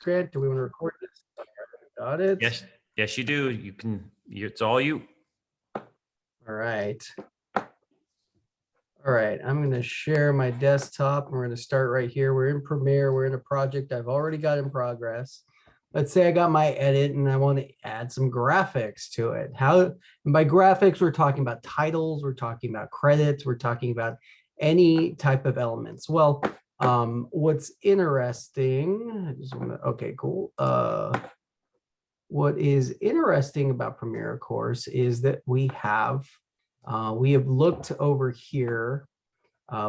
Grant, do we want to record this? Got it. Yes, yes, you do. You can. It's all you. All right. All right, I'm going to share my desktop. We're going to start right here. We're in Premiere. We're in a project I've already got in progress. Let's say I got my edit and I want to add some graphics to it. And by graphics, we're talking about titles, we're talking about credits, we're talking about any type of elements. Well, what's interesting, I just want to, okay, cool. What is interesting about Premiere, of course, is that we have looked over here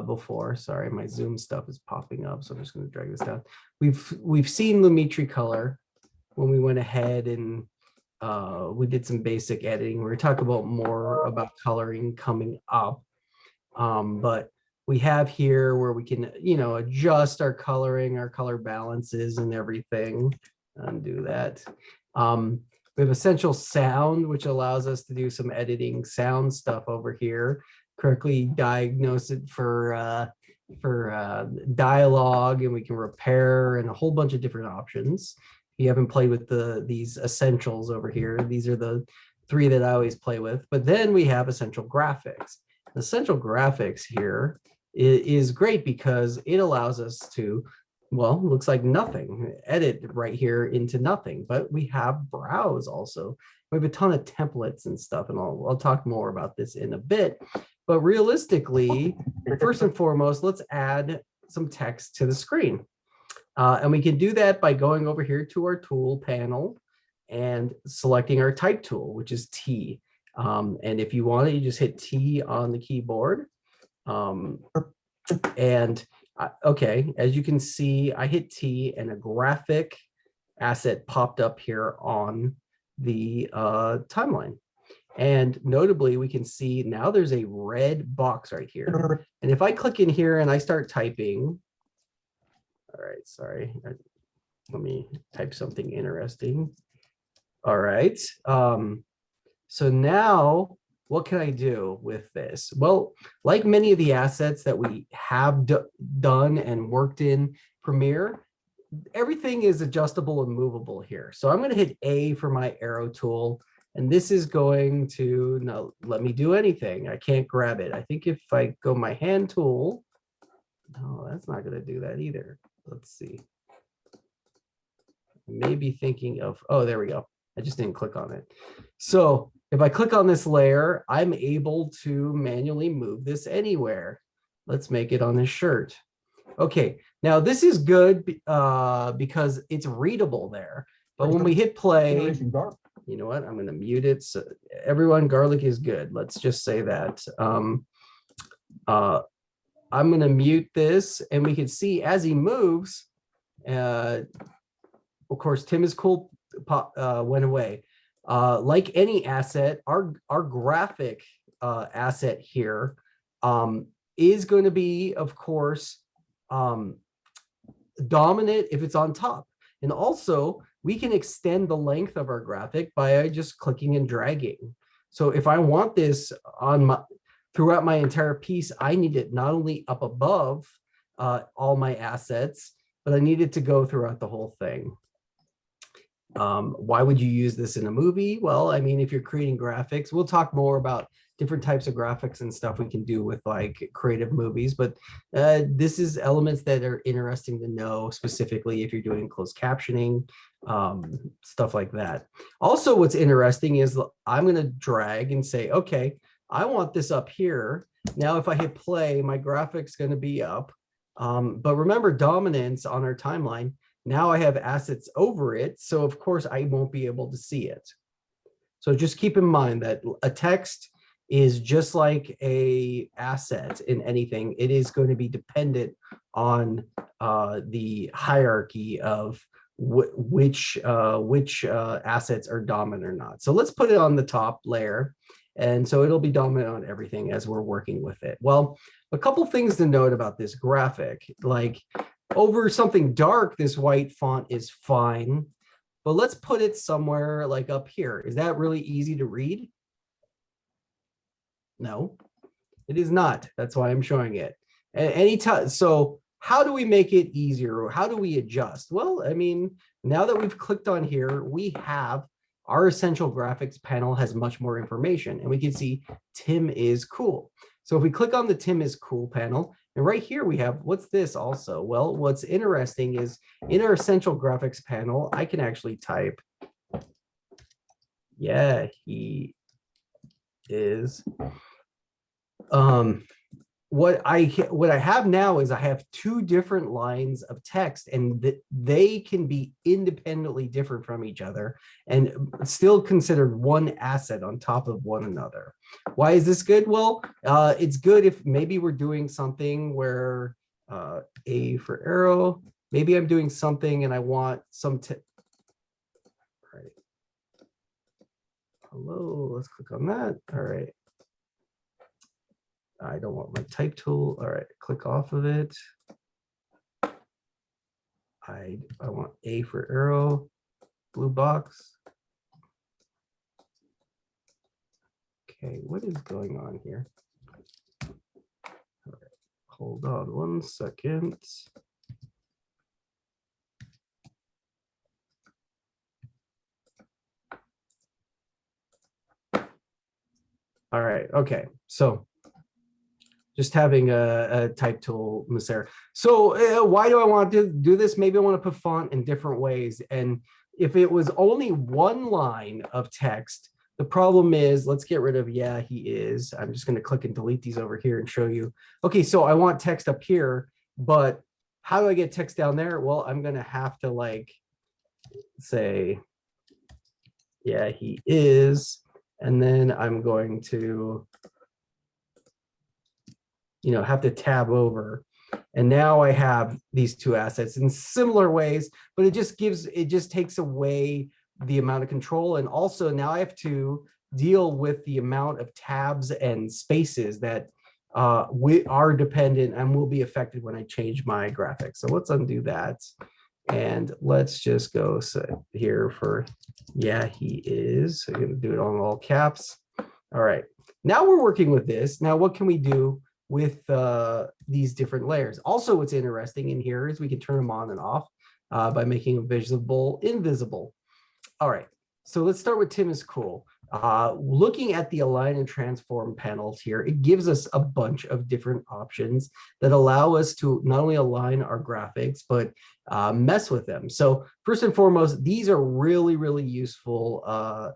before. Sorry, my Zoom stuff is popping up, so I'm just going to drag this down. We've seen Lumetri Color when we went ahead and we did some basic editing. We're going to talk about more about coloring coming up, but we have here where we can, adjust our coloring, our color balances, and everything. Undo that. We have Essential Sound, which allows us to do some editing sound stuff over here, correctly diagnose it for dialogue, and we can repair and a whole bunch of different options. If you haven't played with these essentials over here, these are the three that I always play with. But then we have Essential Graphics. Essential Graphics here is great because it allows us to, well, looks like nothing, edit right here into nothing, but we have browse also. We have a ton of templates and stuff, and I'll talk more about this in a bit. But realistically, first and foremost, let's add some text to the screen. And we can do that by going over here to our tool panel and selecting our type tool, which is T. And if you want it, you just hit T on the keyboard. Okay, as you can see, I hit T and a graphic asset popped up here on the timeline. And notably, we can see now there's a red box right here. And if I click in here and I start typing, all right, sorry, let me type something interesting. All right, so now what can I do with this? Well, like many of the assets that we have done and worked in Premiere, everything is adjustable and movable here. So I'm going to hit A for my arrow tool, and this is going to not let me do anything. I can't grab it. I think if I go my hand tool, no, that's not going to do that either. Let's see. Maybe thinking of, oh, there we go. I just didn't click on it. So if I click on this layer, I'm able to manually move this anywhere. Let's make it on this shirt. Okay, now this is good because it's readable there. But when we hit play, you know what? I'm going to mute it. So everyone, garlic is good. Let's just say that. I'm going to mute this, and we can see as he moves. Of course, Tim is cool. Went away. Like any asset, our graphic asset here is going to be, of course, dominant if it's on top. And also, we can extend the length of our graphic by just clicking and dragging. So if I want this on throughout my entire piece, I need it not only up above all my assets, but I need it to go throughout the whole thing. Why would you use this in a movie? Well, I mean, if you're creating graphics, we'll talk more about different types of graphics and stuff we can do with like creative movies, but this is elements that are interesting to know, specifically if you're doing closed captioning, stuff like that. Also, what's interesting is I'm going to drag and say, okay, I want this up here. Now, if I hit play, my graphic's going to be up. But remember, dominance on our timeline, now I have assets over it, so of course I won't be able to see it. So just keep in mind that a text is just like a asset in anything. It is going to be dependent on the hierarchy of which assets are dominant or not. So let's put it on the top layer. And so it'll be dominant on everything as we're working with it. Well, a couple things to note about this graphic, like over something dark, this white font is fine, but let's put it somewhere like up here. Is that really easy to read? No, it is not. That's why I'm showing it. Anytime, so how do we make it easier, or how do we adjust? Well, I mean, now that we've clicked on here, we have our essential graphics panel has much more information, and we can see Tim is cool. So if we click on the Tim is cool panel, and right here we have, what's this also? Well, what's interesting is in our essential graphics panel, I can actually type, yeah, he is. What I have now is I have two different lines of text, and they can be independently different from each other and still considered one asset on top of one another. Why is this good? Well, it's good if maybe we're doing something where A for arrow, maybe I'm doing something and I want some right. Hello, let's click on that. All right. I don't want my type tool. All right, click off of it. I want A for arrow, blue box. Okay, what is going on here? All right, hold on 1 second. All right, okay, so just having a type tool misere. So why do I want to do this? Maybe I want to put font in different ways. And if it was only one line of text, the problem is, let's get rid of, yeah, he is. I'm just going to click and delete these over here and show you. Okay, so I want text up here, but how do I get text down there? Well, I'm going to have to like say, yeah, he is. And then I'm going to have to tab over. And now I have these two assets in similar ways, but it just takes away the amount of control. And also now I have to deal with the amount of tabs and spaces that we are dependent and will be affected when I change my graphics. So let's undo that. And let's just go here for, yeah, he is. So I'm going to do it on all caps. All right. Now we're working with this. Now what can we do with these different layers? Also, what's interesting in here is we can turn them on and off by making them visible, invisible. All right, so let's start with Tim is cool. Looking at the align and transform panels here, it gives us a bunch of different options that allow us to not only align our graphics, but mess with them. So first and foremost, these are really, really useful.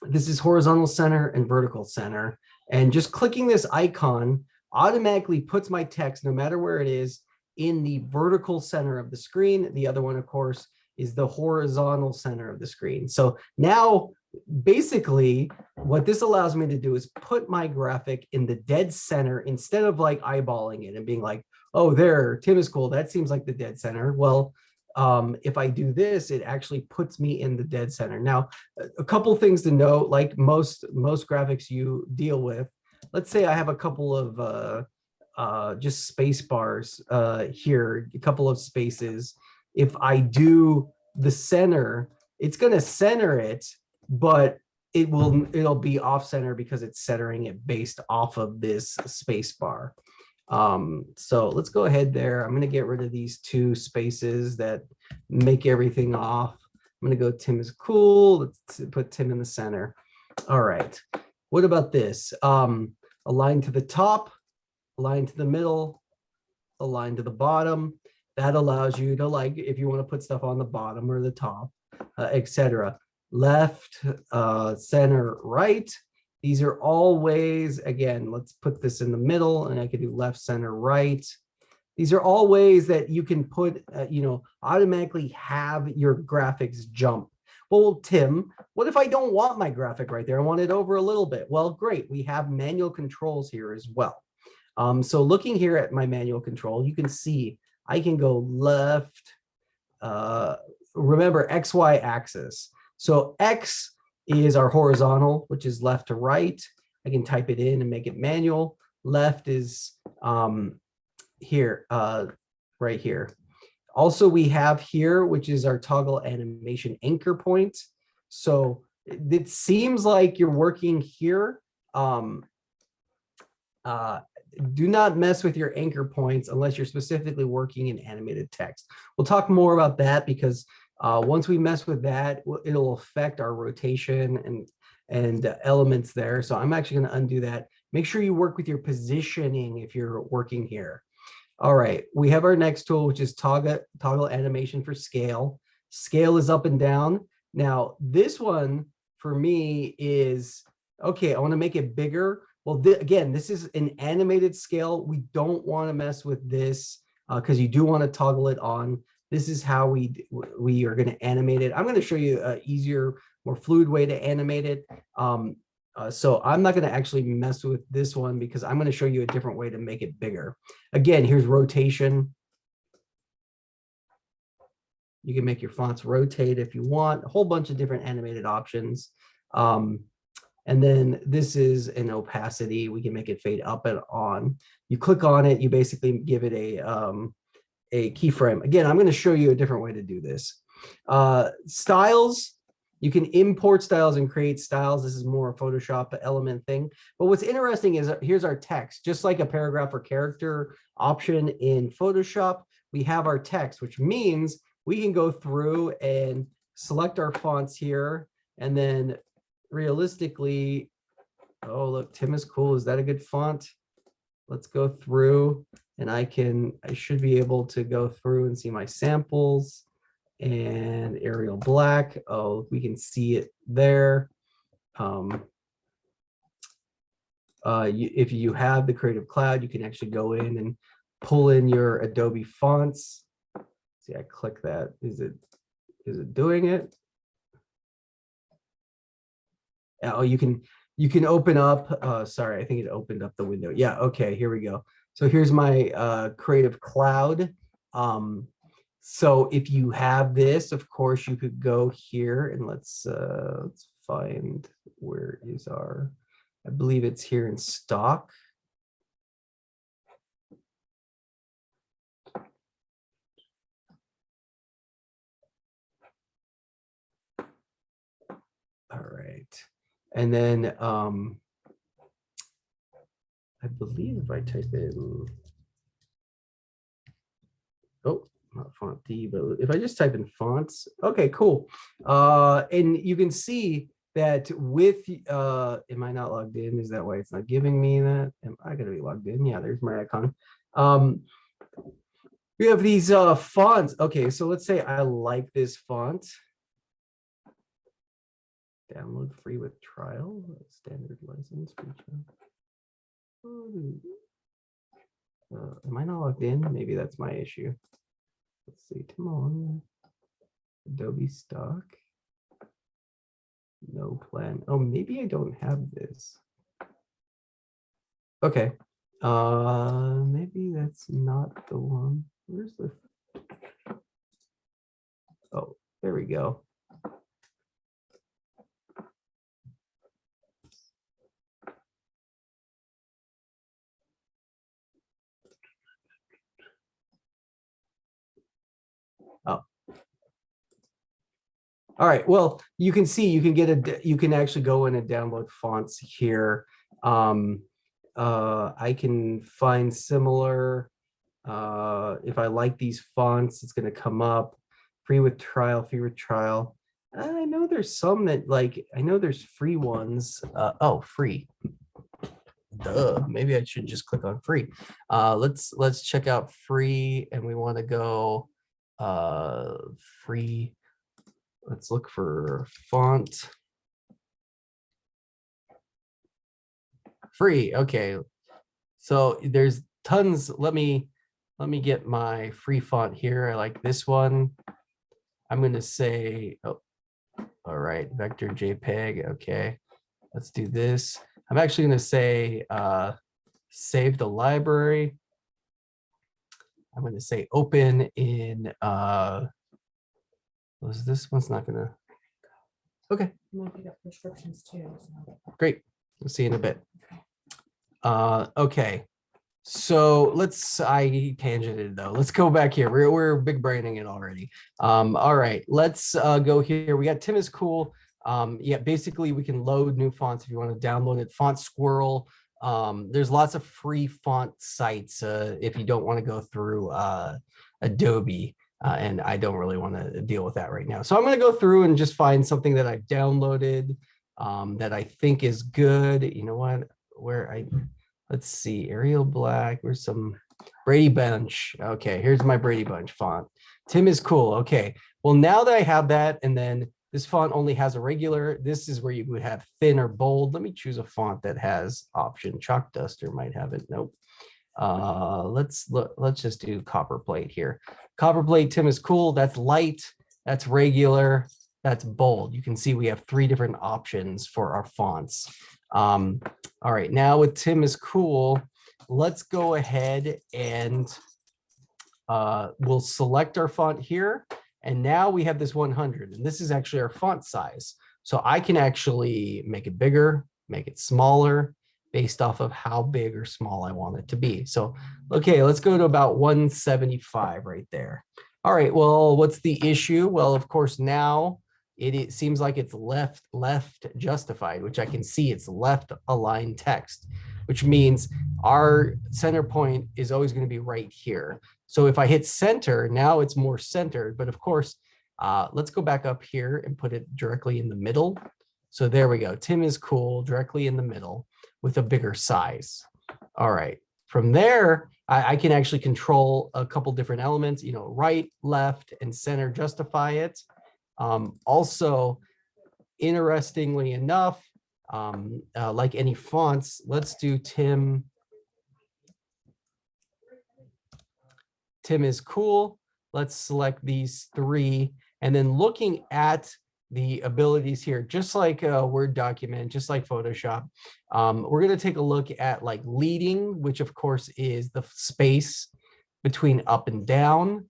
This is horizontal center and vertical center. And just clicking this icon automatically puts my text, no matter where it is, in the vertical center of the screen. The other one, of course, is the horizontal center of the screen. So now, basically, what this allows me to do is put my graphic in the dead center instead of like eyeballing it and being like, oh, there, Tim is cool. That seems like the dead center. Well, if I do this, it actually puts me in the dead center. Now, a couple things to note, like most graphics you deal with, let's say I have a couple of just space bars here, a couple of spaces. If I do the center, it's going to center it, but it'll be off center because it's centering it based off of this space bar. So let's go ahead there. I'm going to get rid of these two spaces that make everything off. I'm going to go Tim is cool. Let's put Tim in the center. All right. What about this? Align to the top, align to the middle, align to the bottom. That allows you to, like, if you want to put stuff on the bottom or the top, etc. Left, center, right. These are all ways, again, let's put this in the middle, and I could do left, center, right. These are all ways that you can put, automatically have your graphics jump. Well, Tim, what if I don't want my graphic right there? I want it over a little bit. Well, great. We have manual controls here as well. So looking here at my manual control, you can see I can go left, remember X, Y axis. So X is our horizontal, which is left to right. I can type it in and make it manual. Left is here, right here. Also, we have here, which is our toggle animation anchor point. So it seems like you're working here. do not mess with your anchor points unless you're specifically working in animated text. We'll talk more about that because once we mess with that, it'll affect our rotation and elements there. So I'm actually going to undo that. Make sure you work with your positioning if you're working here. All right, we have our next tool, which is toggle animation for scale. Scale is up and down. Now, this one for me is, okay, I want to make it bigger. Well, again, this is an animated scale. We don't want to mess with this because you do want to toggle it on. This is how we are going to animate it. I'm going to show you an easier, more fluid way to animate it. So I'm not going to actually mess with this one because I'm going to show you a different way to make it bigger. Again, here's rotation. You can make your fonts rotate if you want, a whole bunch of different animated options. And then this is an opacity. We can make it fade up and on. You click on it, you basically give it a keyframe. Again, I'm going to show you a different way to do this. Styles, you can import styles and create styles. This is more a Photoshop element thing. But what's interesting is here's our text. Just like a paragraph or character option in Photoshop, we have our text, which means we can go through and select our fonts here. And then realistically, oh, look, Tim is cool. Is that a good font? Let's go through and I should be able to go through and see my samples. And Arial Black, oh, we can see it there. If you have the Creative Cloud, you can actually go in and pull in your Adobe fonts. See, I click that. Is it doing it? Oh, you can open up. Sorry, I think it opened up the window. Yeah, okay, here we go. So here's my Creative Cloud. So if you have this, of course, you could go here and let's find where is our, I believe it's here in stock. All right. And then I believe if I type in, oh, not font D, but if I just type in fonts, okay, cool. And you can see that with, am I not logged in? Is that why it's not giving me that? Am I gonna be logged in? Yeah, there's my icon. We have these fonts. Okay, so let's say I like this font. Download free with trial, standard license. Am I not logged in? Maybe that's my issue. Let's see, come on. Adobe stock. No plan. Oh, maybe I don't have this. Okay. Maybe that's not the one. Where's the? Oh, there we go. Oh. All right. Well, you can see you can get you can actually go in and download fonts here. I can find similar. If I like these fonts, it's going to come up. Free with trial, free with trial. I know there's some that like, I know there's free ones. Oh, free. Duh, maybe I should just click on free. Let's check out free, and we want to go free. Let's look for font. Free. Okay. So there's tons. Let me get my free font here. I like this one. I'm going to say, oh, all right, vector JPEG. Okay, let's do this. I'm actually going to say save the library. I'm going to say open in this one's not going to. Okay. Prescriptions too. So. Great. We'll see you in a bit. Okay. So I tangented though. Let's go back here. We're big braining it already. All right, let's go here. We got Tim is cool. Yeah, basically we can load new fonts if you want to download it. Font Squirrel There's lots of free font sites if you don't want to go through Adobe. And I don't really want to deal with that right now. So I'm going to go through and just find something that I've downloaded that I think is good. You know what? Let's see, Arial Black. Where's some Brady Bunch? Okay, here's my Brady Bunch font. Tim is cool. Okay, well, now that I have that, and then this font only has a regular, this is where you would have thin or bold. Let me choose a font that has option. Chalk Duster might have it. Nope. Let's just do Copperplate here. Copperplate, Tim is cool. That's light, that's regular, that's bold. You can see we have 3 different options for our fonts. All right, now with Tim is cool, let's go ahead and we'll select our font here. And now we have this 100, and this is actually our font size. So I can actually make it bigger, make it smaller, based off of how big or small I want it to be. So, okay, let's go to about 175 right there. All right, well, what's the issue? Well, of course, now it seems like it's left justified, which I can see it's left aligned text, which means our center point is always going to be right here. So if I hit center, now it's more centered. But of course, let's go back up here and put it directly in the middle. So there we go. Tim is cool, directly in the middle with a bigger size. All right. From there, I can actually control a couple different elements, you know, right, left, and center justify it. Also, interestingly enough, like any fonts, let's do Tim. Tim is cool. Let's select these 3. And then looking at the abilities here, just like a Word document, just like Photoshop, we're going to take a look at like leading, which of course is the space between up and down.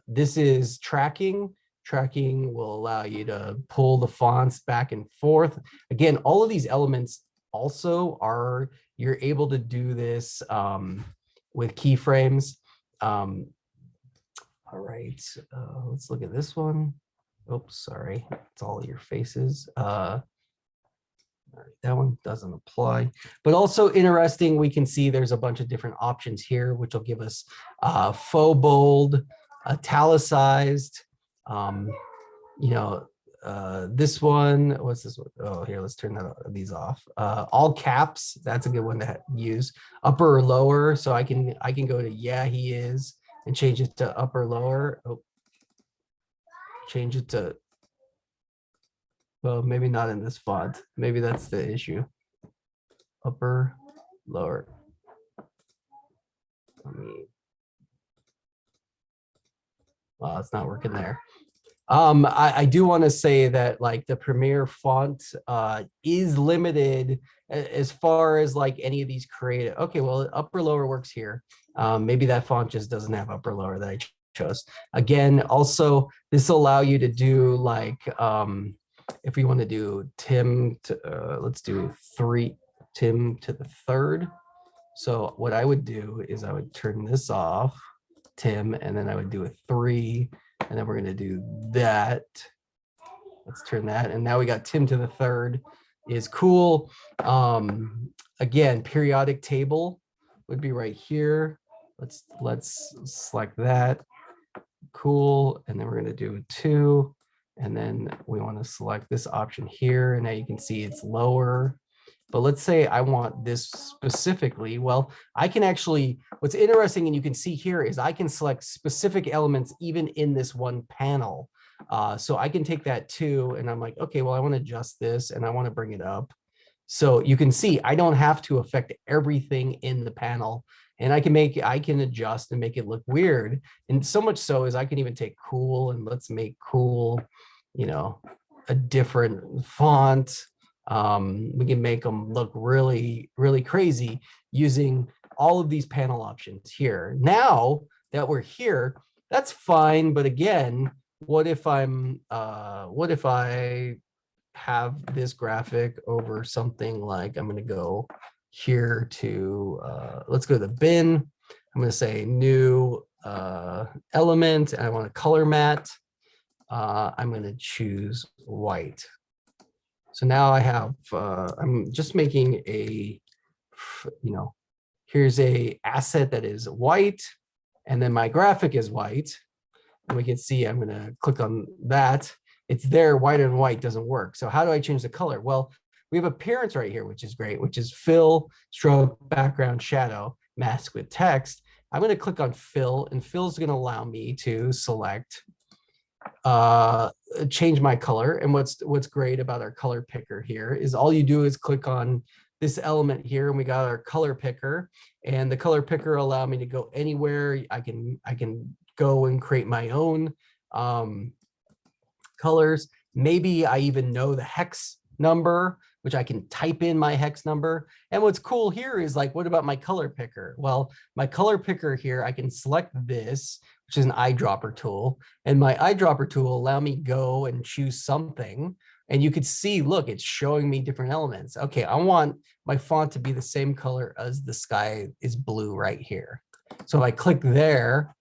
This is tracking. Tracking will allow you to pull the fonts back and forth. Again, all of these elements also are, you're able to do this with keyframes. All right, let's look at this one. Oops, sorry, it's all your faces. All right, that one doesn't apply. But also interesting, we can see there's a bunch of different options here, which will give us faux bold, italicized, you know, this one, what's this one? Oh, here, let's turn these off. All caps, that's a good one to use. Upper or lower, so I can go to yeah, he is, and change it to upper lower. Oh, change it to, well, maybe not in this font. Maybe that's the issue. Upper, lower. Well, it's not working there. I do want to say that like the Premiere font is limited as far as like any of these creative. Okay, well, upper lower works here. Maybe that font just doesn't have upper lower that I chose. Again, also this will allow you to do like if we want to do Tim to let's do 3 Tim to the 3rd. So what I would do is I would turn this off, Tim, and then I would do a 3. And then we're going to do that. Let's turn that. And now we got Tim to the 3rd is cool. Again, periodic table would be right here. Let's select that. Cool. And then we're going to do a 2. And then we want to select this option here. And now you can see it's lower. But let's say I want this specifically. Well, I can actually, what's interesting, and you can see here, is I can select specific elements even in this one panel. So I can take that too, and I'm like, okay, well, I want to adjust this and I want to bring it up. So you can see I don't have to affect everything in the panel, and I can adjust and make it look weird. And so much so is I can even take cool and let's make cool, you know, a different font. We can make them look really, really crazy using all of these panel options here. Now that we're here, that's fine. But again, what if I have this graphic over something like, I'm going to go here to, let's go to the bin. I'm going to say new element, and I want a color matte. I'm going to choose white. So now I have, I'm just making a you know, here's a asset that is white, and then my graphic is white. And we can see, I'm gonna click on that. It's there, white and white doesn't work. So how do I change the color? Well, we have appearance right here, which is great, which is fill, stroke, background, shadow, mask with text. I'm gonna click on fill, and fill is gonna allow me to select, change my color. And what's great about our color picker here is all you do is click on this element here, and we got our color picker, and the color picker allow me to go anywhere. I can go and create my own colors. Maybe I even know the hex number, which I can type in my hex number. And what's cool here is like, what about my color picker? Well, my color picker here, I can select this, which is an eyedropper tool. And my eyedropper tool allow me go and choose something. And you could see, look, it's showing me different elements. Okay, I want my font to be the same color as the sky is blue right here. So if I click there,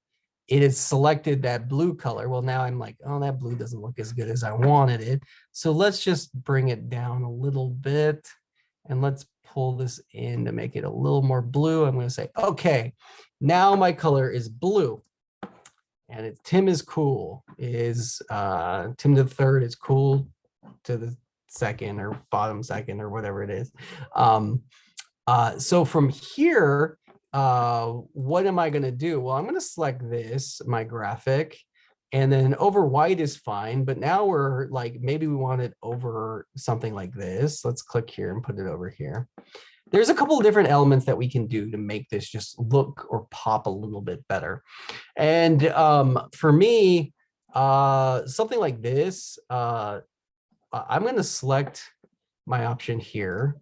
it has selected that blue color. Well, now I'm like, oh, that blue doesn't look as good as I wanted it. So let's just bring it down a little bit, and let's pull this in to make it a little more blue. I'm going to say, okay, now my color is blue. And it's Tim is cool, is Tim the third is cool to the second or bottom second or whatever it is. So from here, what am I going to do? Well, I'm going to select this, my graphic, and then over white is fine. But now we're like, maybe we want it over something like this. Let's click here and put it over here. There's a couple of different elements that we can do to make this just look or pop a little bit better. And for me, something like this, I'm going to select my option here.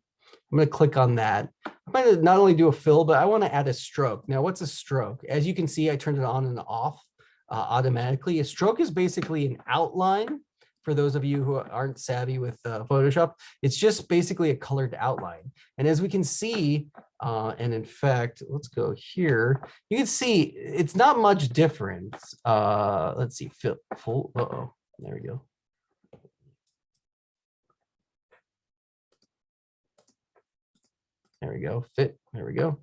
I'm going to click on that. I'm going to not only do a fill, but I want to add a stroke. Now, what's a stroke? As you can see, I turned it on and off automatically. A stroke is basically an outline. For those of you who aren't savvy with Photoshop, it's just basically a colored outline. And as we can see, and in fact, let's go here. You can see it's not much different. Let's see, full. Uh-oh, there we go. There we go, fit, there we go.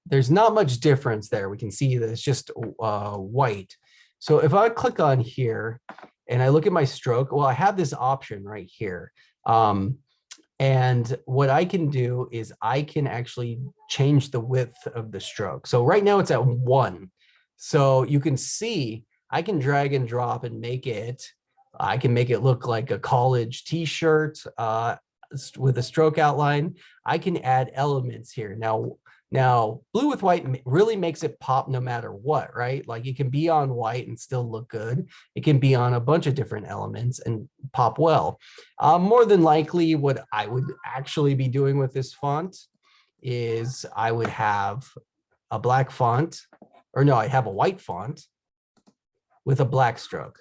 There's not much difference there. We can see that it's just white. So if I click on here and I look at my stroke, well, I have this option right here. And what I can do is I can actually change the width of the stroke. So right now it's at 1. So you can see I can drag and drop and make it, I can make it look like a college t-shirt with a stroke outline. I can add elements here. Now, blue with white really makes it pop no matter what, right? Like it can be on white and still look good. It can be on a bunch of different elements and pop well. More than likely, what I would actually be doing with this font is I would have a black font, or no, I have a white font with a black stroke.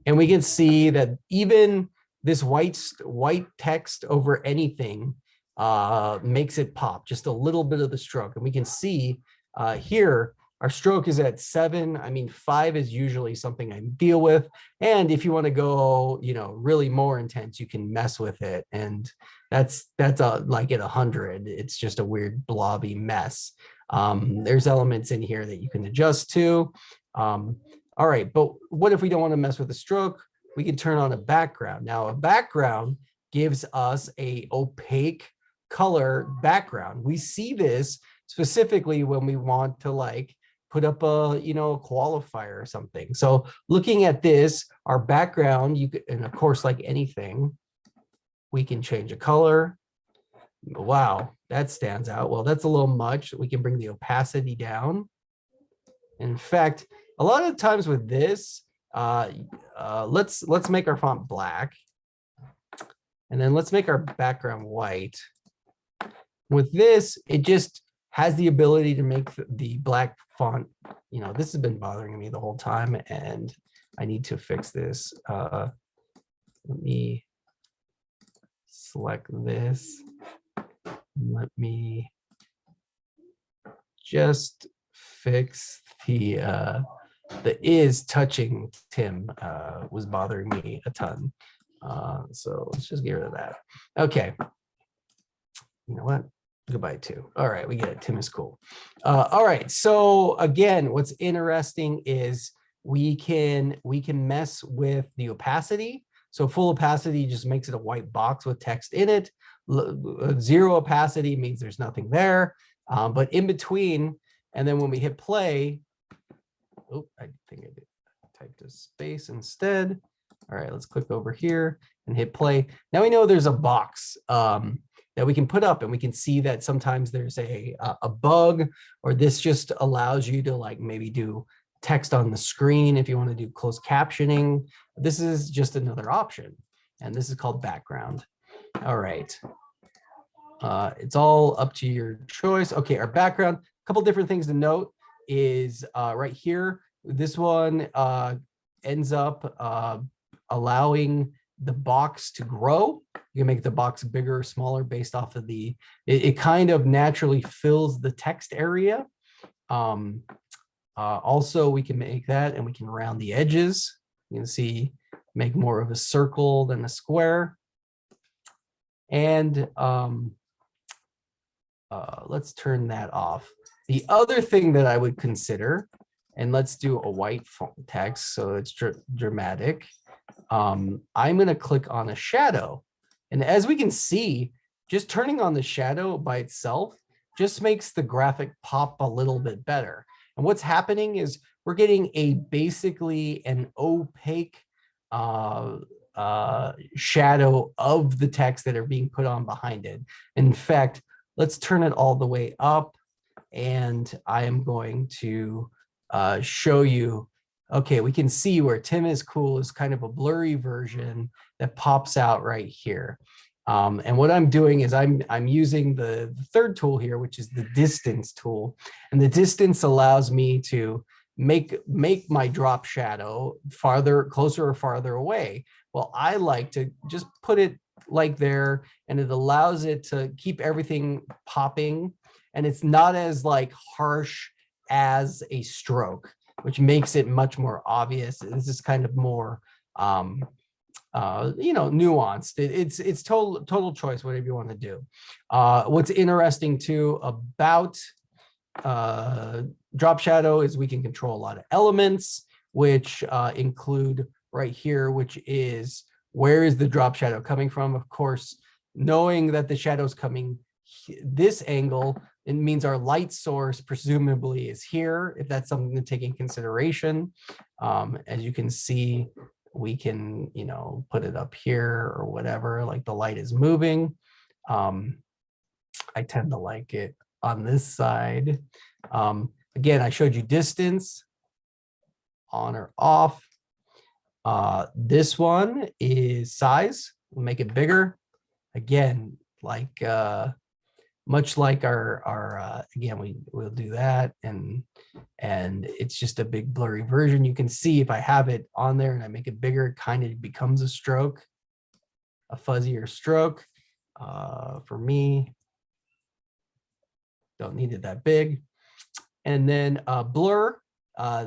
And we can see that even this white text over anything makes it pop just a little bit of the stroke. And we can see here, our stroke is at 7. I mean, 5 is usually something I deal with. And if you want to go, really more intense, you can mess with it. And that's like at 100, it's just a weird blobby mess. There's elements in here that you can adjust to. All right, but what if we don't want to mess with the stroke? We can turn on a background. Now, a background gives us a opaque color background. We see this specifically when we want to like put up a qualifier or something. So looking at this, our background, you could, and of course, like anything, we can change a color. Wow, that stands out. Well, that's a little much. We can bring the opacity down. In fact, a lot of times with this, let's make our font black, and then let's make our background white. With this, it just has the ability to make the black font, this has been bothering me the whole time, and I need to fix this. Let me select this. Let me just fix the is touching Tim was bothering me a ton. So let's just get rid of that. Okay. You know what? Goodbye too. All right, we get it. Tim is cool. All right. So again, what's interesting is we can mess with the opacity. So full opacity just makes it a white box with text in it. Zero opacity means there's nothing there. But in between, and then when we hit play, oh, I think I did typed a space instead. All right, let's click over here and hit play. Now we know there's a box that we can put up, and we can see that sometimes there's a bug, or this just allows you to like maybe do text on the screen if you want to do closed captioning. This is just another option, and this is called background. All right. It's all up to your choice. Okay, our background, a couple different things to note is right here, this one ends up allowing the box to grow. You can make the box bigger or smaller based off of it kind of naturally fills the text area. Also, we can make that, and we can round the edges. You can see, make more of a circle than a square. And let's turn that off. The other thing that I would consider, and let's do a white font text so it's dramatic. I'm going to click on a shadow. And as we can see, just turning on the shadow by itself just makes the graphic pop a little bit better. And what's happening is we're getting basically an opaque shadow of the text that are being put on behind it. In fact, let's turn it all the way up, and I am going to show you. Okay, we can see where Tim is cool is kind of a blurry version that pops out right here. And what I'm doing is I'm using the third tool here, which is the distance tool. And the distance allows me to make my drop shadow closer or farther away. Well, I like to just put it like there, and it allows it to keep everything popping, and it's not as like harsh as a stroke, which makes it much more obvious. This is kind of more nuanced. It's total choice, whatever you want to do. What's interesting too about drop shadow is we can control a lot of elements, which include right here, which is where is the drop shadow coming from. Of course, knowing that the shadow's coming this angle, it means our light source presumably is here, if that's something to take in consideration. As you can see, we can, put it up here or whatever, like the light is moving. I tend to like it on this side. Again, I showed you distance, on or off. This one is size. We'll make it bigger. Again, like much like our again, we'll do that, and it's just a big blurry version. You can see if I have it on there and I make it bigger, it kind of becomes a stroke, a fuzzier stroke. For me, don't need it that big. And then blur.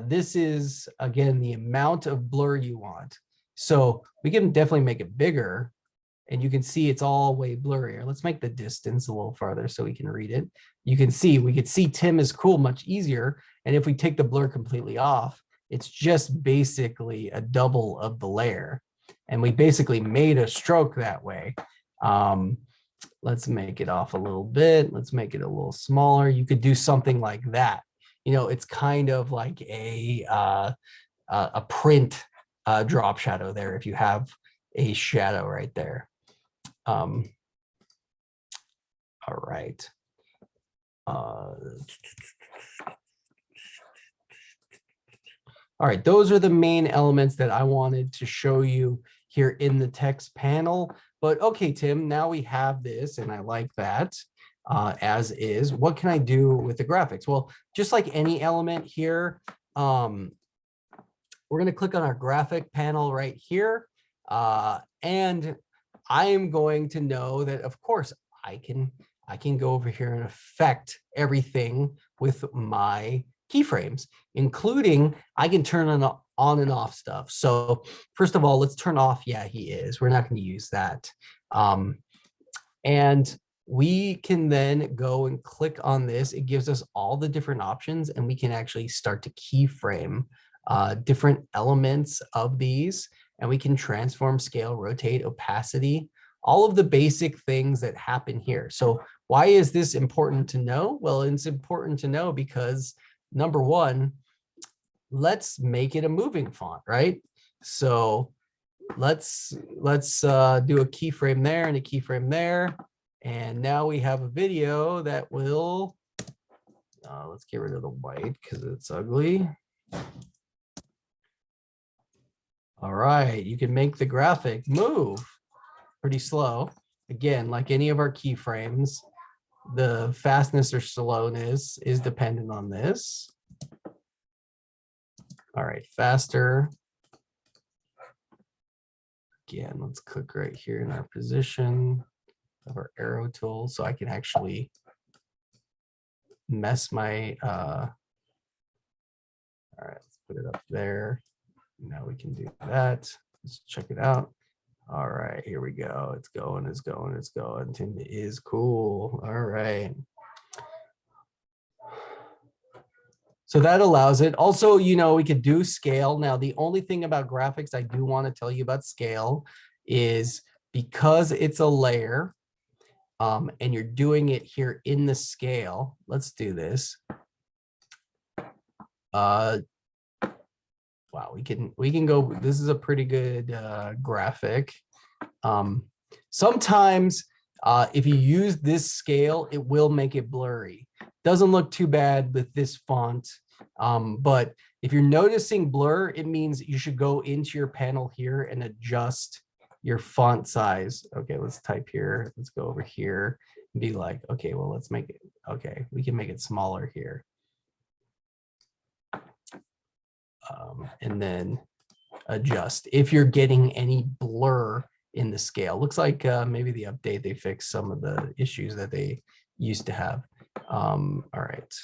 This is, again, the amount of blur you want. So we can definitely make it bigger, and you can see it's all way blurrier. Let's make the distance a little farther so we can read it. You can see, we could see Tim is cool much easier. And if we take the blur completely off, it's just basically a double of the layer. And we basically made a stroke that way. Let's make it off a little bit. Let's make it a little smaller. You could do something like that. It's kind of like a print drop shadow there if you have a shadow right there. All right. All right, those are the main elements that I wanted to show you here in the text panel. But okay, Tim, now we have this, and I like that as is. What can I do with the graphics? Well, just like any element here, we're going to click on our graphic panel right here. And I am going to know that, of course, I can go over here and affect everything with my keyframes, including I can turn on and off stuff. So first of all, let's turn off, yeah, he is. We're not going to use that. And we can then go and click on this. It gives us all the different options, and we can actually start to keyframe different elements of these, and we can transform, scale, rotate, opacity, all of the basic things that happen here. So why is this important to know? Well, it's important to know because number one, let's make it a moving font, right? So let's do a keyframe there and a keyframe there. And now we have a video that will, let's get rid of the white because it's ugly. All right, you can make the graphic move pretty slow. Again, like any of our keyframes, the fastness or slowness is dependent on this. All right, faster. Again, let's click right here in our position of our arrow tool so I can actually mess my, all right, let's put it up there. Now we can do that. Let's check it out. All right, here we go. It's going, it's going, it's going. Tim is cool. All right. So that allows it. Also, you know, we could do scale. Now, the only thing about graphics I do want to tell you about scale is because it's a layer and you're doing it here in the scale. Let's do this. Wow, we can go. This is a pretty good graphic. Sometimes if you use this scale, it will make it blurry. Doesn't look too bad with this font, but if you're noticing blur, it means you should go into your panel here and adjust your font size. Okay, let's type here. Let's go over here and be like, okay, well, let's make it. Okay, we can make it smaller here. And then adjust if you're getting any blur in the scale. Looks like maybe the update, they fixed some of the issues that they used to have. All right,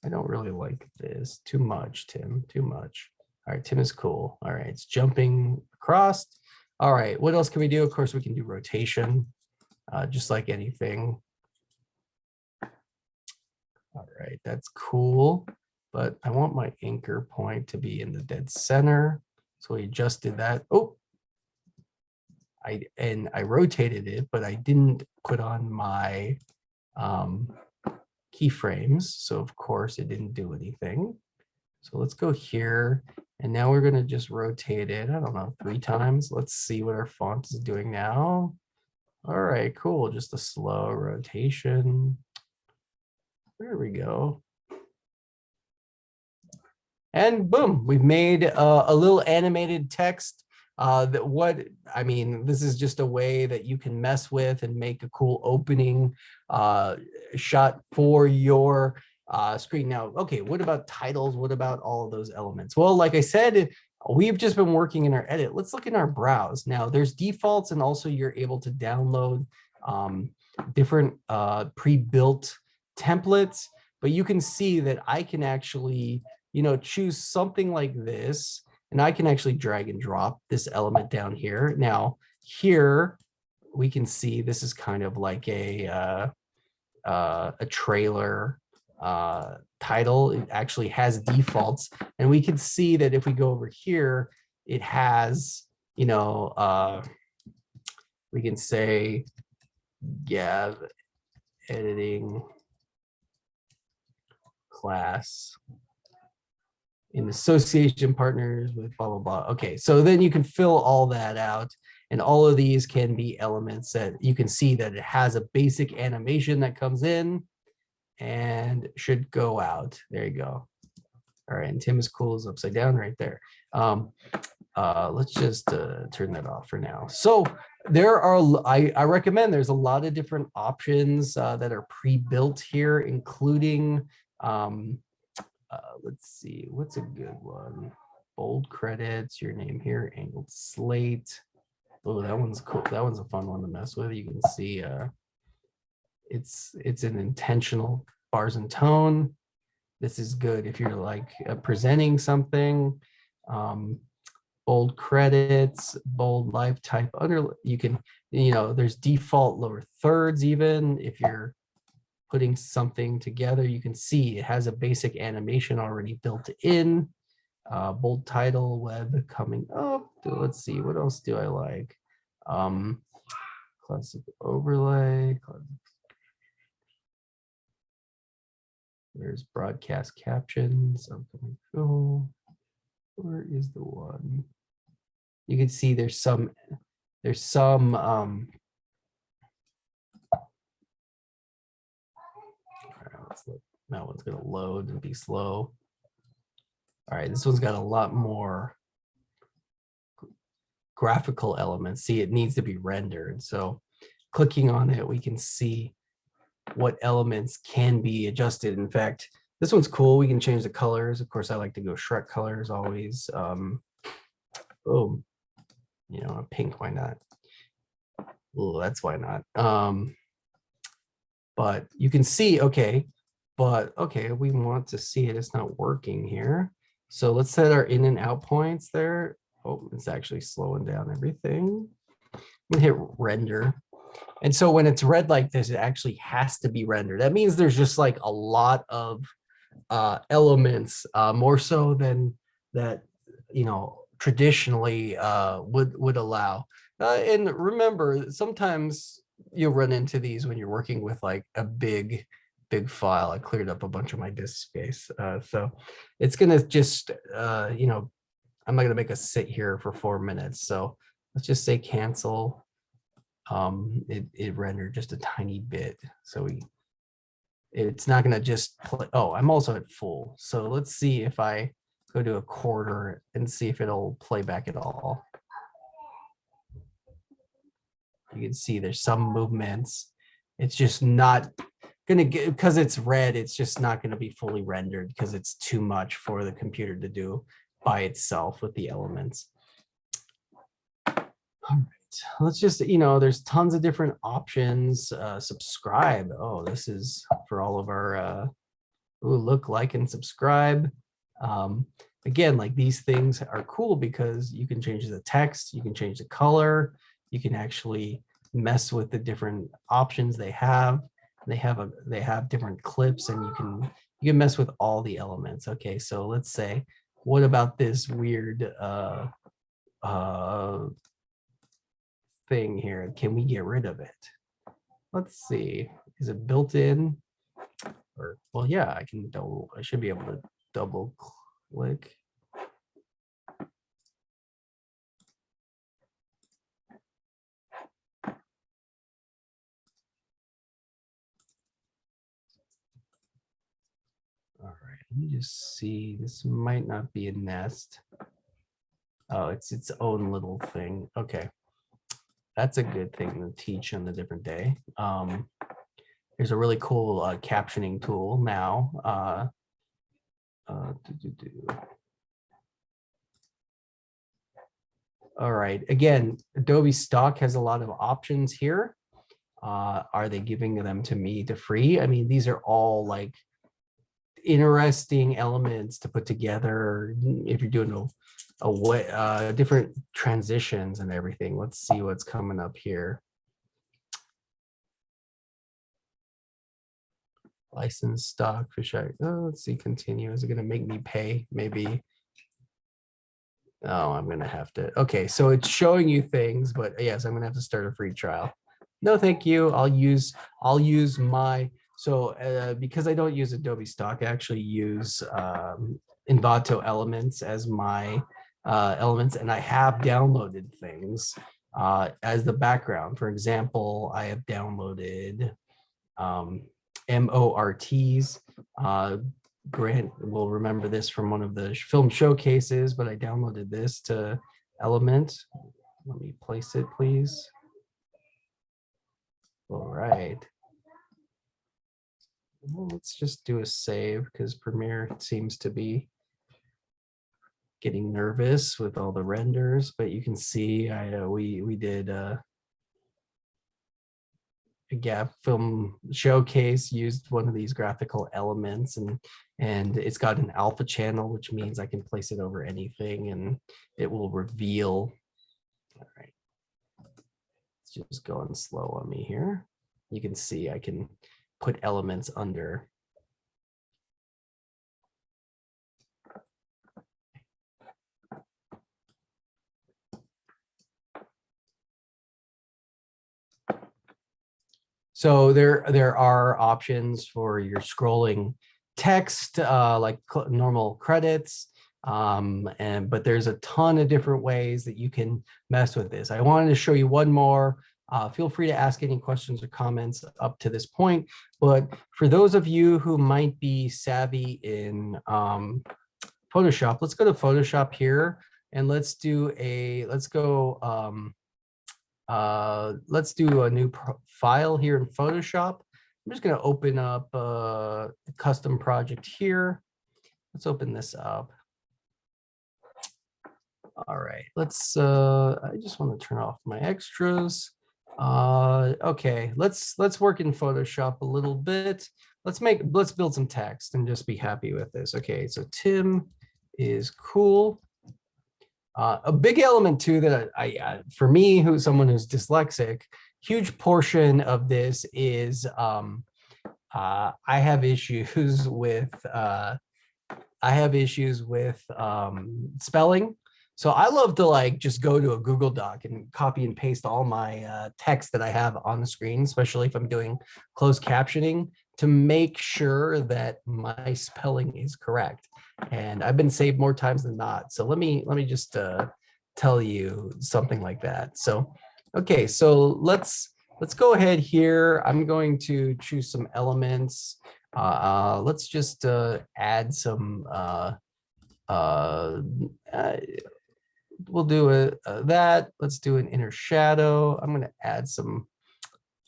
I don't really like this too much, Tim, too much. All right, Tim is cool. All right, it's jumping across. All right, what else can we do? Of course, we can do rotation, just like anything. All right, that's cool, but I want my anchor point to be in the dead center. So we adjusted that. Oh, I rotated it, but I didn't put on my keyframes. So of course it didn't do anything. So let's go here. And now we're gonna just rotate it, I don't know, 3 times. Let's see what our font is doing now. All right, cool, just a slow rotation. There we go. And boom, we've made a little animated text I mean, this is just a way that you can mess with and make a cool opening shot for your screen. Now, okay, what about titles? What about all of those elements? Well, like I said, we've just been working in our edit. Let's look in our browse. Now, there's defaults, and also you're able to download different pre-built templates, but you can see that I can actually, you know, choose something like this, and I can actually drag and drop this element down here. Now, here we can see this is kind of like a trailer title. It actually has defaults, and we can see that if we go over here, it has, you know, we can say, yeah, editing class in association partners with blah, blah, blah. Okay, so then you can fill all that out, and all of these can be elements that you can see that it has a basic animation that comes in and should go out. There you go. All right, and Tim is cool is upside down right there. Let's just turn that off for now. So there are, I recommend there's a lot of different options that are pre-built here, including, let's see, what's a good one? Bold credits, your name here, angled slate. Oh, that one's cool. That one's a fun one to mess with. You can see it's an intentional bars and tone. This is good if you're like presenting something. Bold credits, bold live type under, you can, there's default lower thirds. Even if you're putting something together, you can see it has a basic animation already built in. Bold title, web coming up. Let's see, what else do I like? Classic overlay. There's broadcast captions. Cool. Where is the one? You can see there's some all right, let's look. That one's gonna load and be slow. All right, this one's got a lot more graphical elements. See, it needs to be rendered. So clicking on it, we can see what elements can be adjusted. In fact, this one's cool. We can change the colors. Of course, I like to go Shrek colors always. Boom. Pink, why not? Oh, that's why not. But you can see, okay, we want to see it. It's not working here. So let's set our in and out points there. Oh, it's actually slowing down everything. I'm gonna hit render. And so when it's red like this, it actually has to be rendered. That means there's just like a lot of elements, more so than that, traditionally would allow. And remember, sometimes you'll run into these when you're working with like a big file. I cleared up a bunch of my disk space. So it's gonna just, I'm not gonna make us sit here for 4 minutes. So let's just say cancel. It rendered just a tiny bit. So it's not gonna just play. Oh, I'm also at full. So let's see if I go to a quarter and see if it'll play back at all. You can see there's some movements. It's just not gonna get, because it's red, it's just not gonna be fully rendered because it's too much for the computer to do by itself with the elements. All right, let's just, there's tons of different options. Subscribe. Oh, this is for all of our look, like, and subscribe. Again, like these things are cool because you can change the text, you can change the color, you can actually mess with the different options they have. They have different clips, and you can mess with all the elements. Okay, so let's say, what about this weird thing here? Can we get rid of it? Let's see. Is it built in? Or, well, yeah, I should be able to double click. All right, let me just see. This might not be a nest. Oh, it's its own little thing. Okay. That's a good thing to teach on a different day. There's a really cool captioning tool now. All right, again, Adobe Stock has a lot of options here. Are they giving them to me to free? I mean, these are all like interesting elements to put together if you're doing different transitions and everything. Let's see what's coming up here. License stock fish. Let's see, continue. Is it going to make me pay? Maybe. Oh, I'm going to have to. Okay, so it's showing you things, but yes, I'm going to have to start a free trial. No, thank you. I'll use my, so because I don't use Adobe Stock, I actually use Envato Elements as my elements, and I have downloaded things as the background. For example, I have downloaded MORTs. Grant will remember this from one of the film showcases, but I downloaded this to Element. Let me place it, please. All right. Well, let's just do a save because Premiere seems to be getting nervous with all the renders, but you can see we did gap film showcase used one of these graphical elements, and it's got an alpha channel, which means I can place it over anything and it will reveal. All right, it's just going slow on me here. You can see I can put elements under. So there are options for your scrolling text, like normal credits, but there's a ton of different ways that you can mess with this. I wanted to show you one more. Feel free to ask any questions or comments up to this point. But for those of you who might be savvy in Photoshop, let's go to Photoshop here and let's do a new file here in Photoshop. I'm just going to open up a custom project here. Let's open this up. All right, I just want to turn off my extras. Okay, let's work in Photoshop a little bit. Let's build some text and just be happy with this. Okay, so Tim is cool. A big element too that for me, who's someone who's dyslexic, huge portion of this is I have issues with spelling. So I love to just go to a Google Doc and copy and paste all my text that I have on the screen, especially if I'm doing closed captioning, to make sure that my spelling is correct. And I've been saved more times than not. So let me just tell you something like that. So, okay, so let's go ahead here. I'm going to choose some elements. Let's just add some. We'll do that. Let's do an inner shadow. I'm going to add some.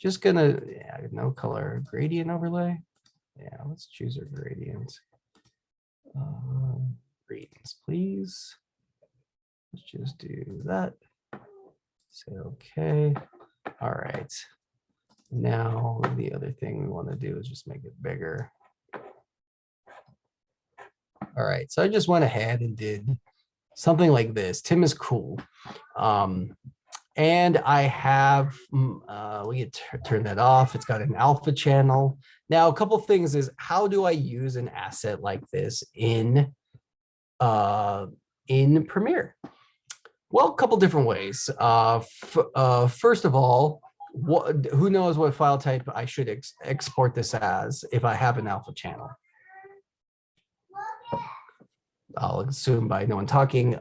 Just gonna no color gradient overlay. Yeah, let's choose our gradient. Gradients, please. Let's just do that. Say okay. All right. Now the other thing we want to do is just make it bigger. All right, so I just went ahead and did something like this. Tim is cool. And I have, we can turn that off. It's got an alpha channel. Now, a couple of things is, how do I use an asset like this in Premiere? Well, a couple different ways. First of all, who knows what file type I should export this as if I have an alpha channel? I'll assume by no one talking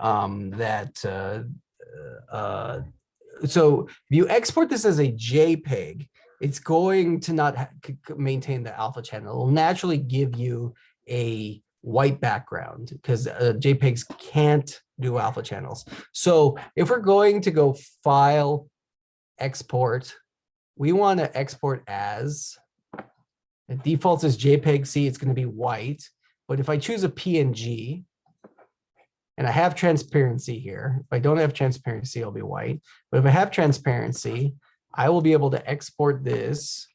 so if you export this as a JPEG, it's going to not maintain the alpha channel. It will naturally give you a white background because JPEGs can't do alpha channels. So if we're going to go File, Export, we want to export as, it defaults as JPEG. See, it's going to be white. But if I choose a PNG, and I have transparency here. If I don't have transparency, it'll be white. But if I have transparency, I will be able to export this.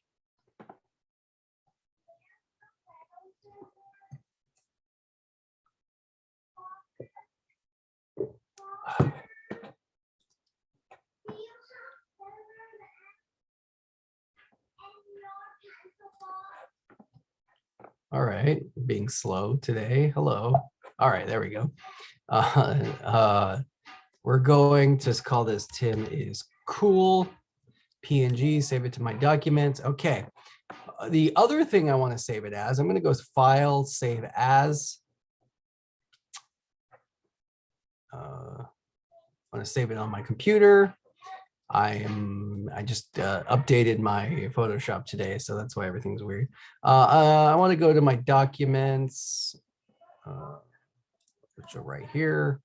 All right, being slow today. Hello. All right, there we go. We're going to call this Tim is cool. PNG, save it to my documents. Okay. The other thing I want to save it as, I'm going to go with File, Save As. I want to save it on my computer. I just updated my Photoshop today, so that's why everything's weird. I want to go to my documents. Which are right here.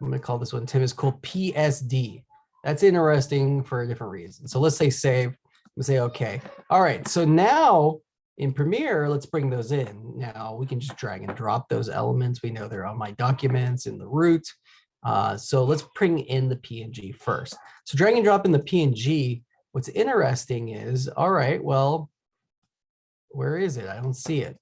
I'm going to call this one Tim is cool PSD. That's interesting for a different reason. So let's say save. We say okay. All right. So now in Premiere, let's bring those in. Now we can just drag and drop those elements. We know they're on my documents in the root. So let's bring in the PNG first. So drag and drop in the PNG what's interesting is, all right, well, where is it? I don't see it.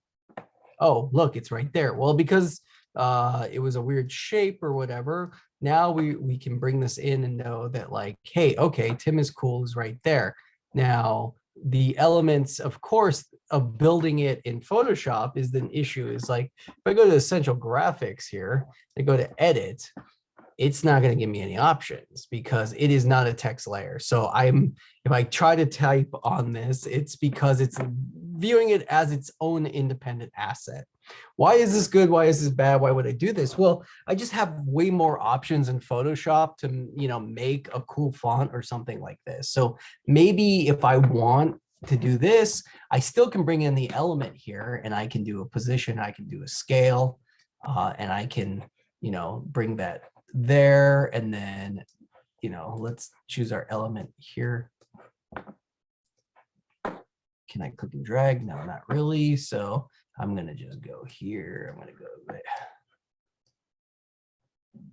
Oh, look, it's right there. Well, because it was a weird shape or whatever, now we can bring this in and know that like, hey, okay, Tim is cool is right there. Now, the elements, of course, of building it in Photoshop is an issue. Is like, if I go to Essential Graphics here, I go to Edit, it's not going to give me any options because it is not a text layer. So if I try to type on this, it's because it's viewing it as its own independent asset. Why is this good? Why is this bad? Why would I do this? Well, I just have way more options in Photoshop to, make a cool font or something like this. So maybe if I want to do this, I still can bring in the element here and I can do a position, I can do a scale, and I can, bring that there. And then, let's choose our element here. Can I click and drag? No, not really. So I'm going to just go here. I'm going to go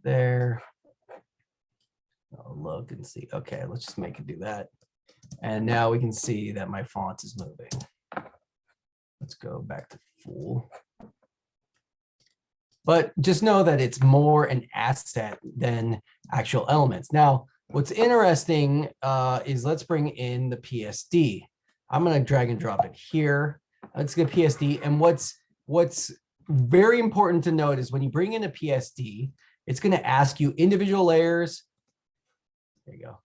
there. I'll look and see. Okay, let's just make it do that. And now we can see that my font is moving. Let's go back to full. But just know that it's more an asset than actual elements. Now, what's interesting is let's bring in the PSD. I'm going to drag and drop it here. Let's get PSD. And what's very important to note is when you bring in a PSD, it's going to ask you individual layers. There you go.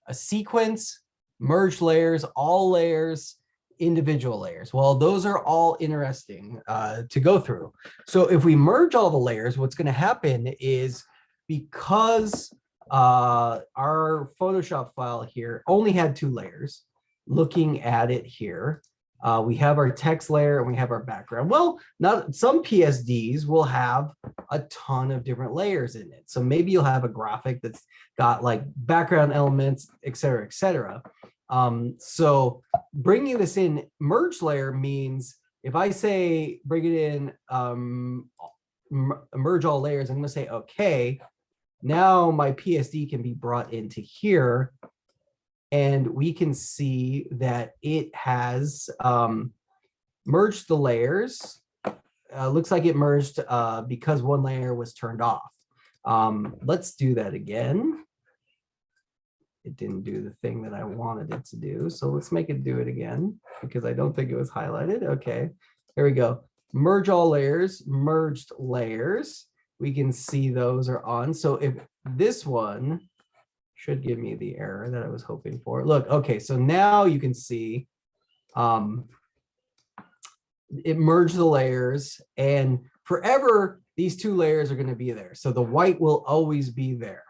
A sequence, merged layers, all layers, individual layers. Well, those are all interesting to go through. So if we merge all the layers, what's going to happen is because our Photoshop file here only had 2 layers, looking at it here, we have our text layer and we have our background. Well, not some PSDs will have a ton of different layers in it. So maybe you'll have a graphic that's got like background elements, et cetera, et cetera. So bringing this in merge layer means if I say bring it in, merge all layers, I'm going to say, okay, now my PSD can be brought into here. And we can see that it has merged the layers. Looks like it merged because one layer was turned off. Let's do that again. It didn't do the thing that I wanted it to do. So let's make it do it again because I don't think it was highlighted. Okay, here we go. Merge all layers, merged layers. We can see those are on. So if this one should give me the error that I was hoping for. Look, okay, so now you can see it merged the layers and forever these 2 layers are going to be there. So the white will always be there.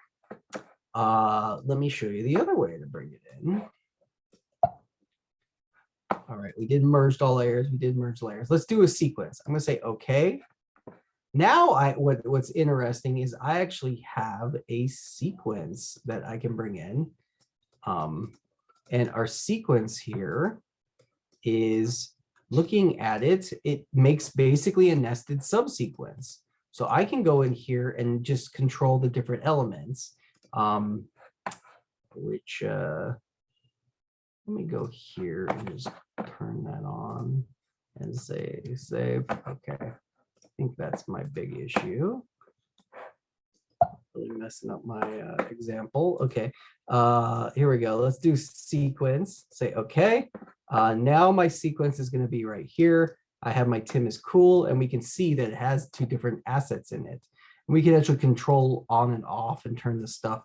Let me show you the other way to bring it in. All right, we did merged all layers. We did merge layers. Let's do a sequence. I'm going to say okay. Now what's interesting is I actually have a sequence that I can bring in. And our sequence here is looking at it. It makes basically a nested subsequence. So I can go in here and just control the different elements. Which let me go here and just turn that on and say save. Okay, I think that's my big issue. Really messing up my example. Okay, here we go. Let's do sequence. Say okay. Now my sequence is going to be right here. I have my Tim is cool, and we can see that it has 2 different assets in it. We can actually control on and off and turn the stuff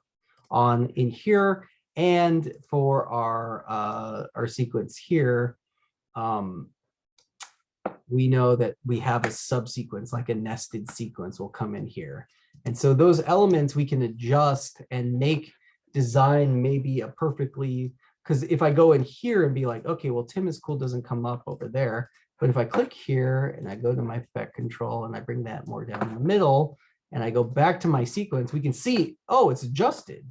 on in here. And for our sequence here, we know that we have a subsequence, like a nested sequence will come in here. And so those elements we can adjust and make design maybe a perfectly, because if I go in here and be like, okay, well, Tim is cool doesn't come up over there. But if I click here and I go to my effect control and I bring that more down in the middle and I go back to my sequence, we can see, oh, it's adjusted.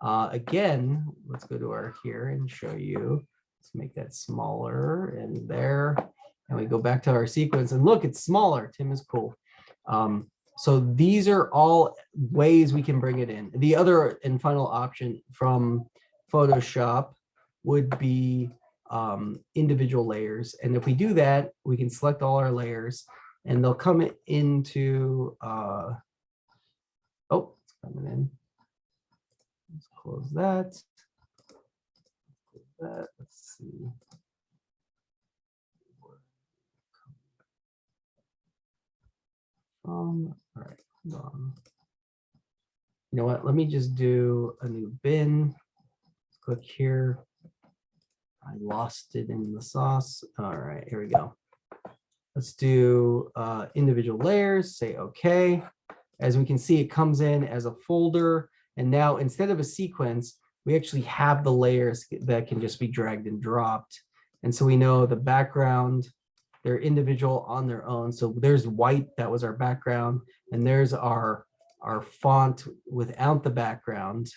Again, let's go to our here and show you. Let's make that smaller and there. And we go back to our sequence and look, it's smaller. Tim is cool. So these are all ways we can bring it in. The other and final option from Photoshop would be individual layers. And if we do that, we can select all our layers and they'll come into, oh, it's coming in. Let's close that. Let's see. All right, hold on. You know what? Let me just do a new bin. Click here. I lost it in the sauce. All right, here we go. Let's do individual layers, say okay. As we can see, it comes in as a folder. And now instead of a sequence, we actually have the layers that can just be dragged and dropped. And so we know the background, they're individual on their own. So there's white, that was our background. And there's our font without the background.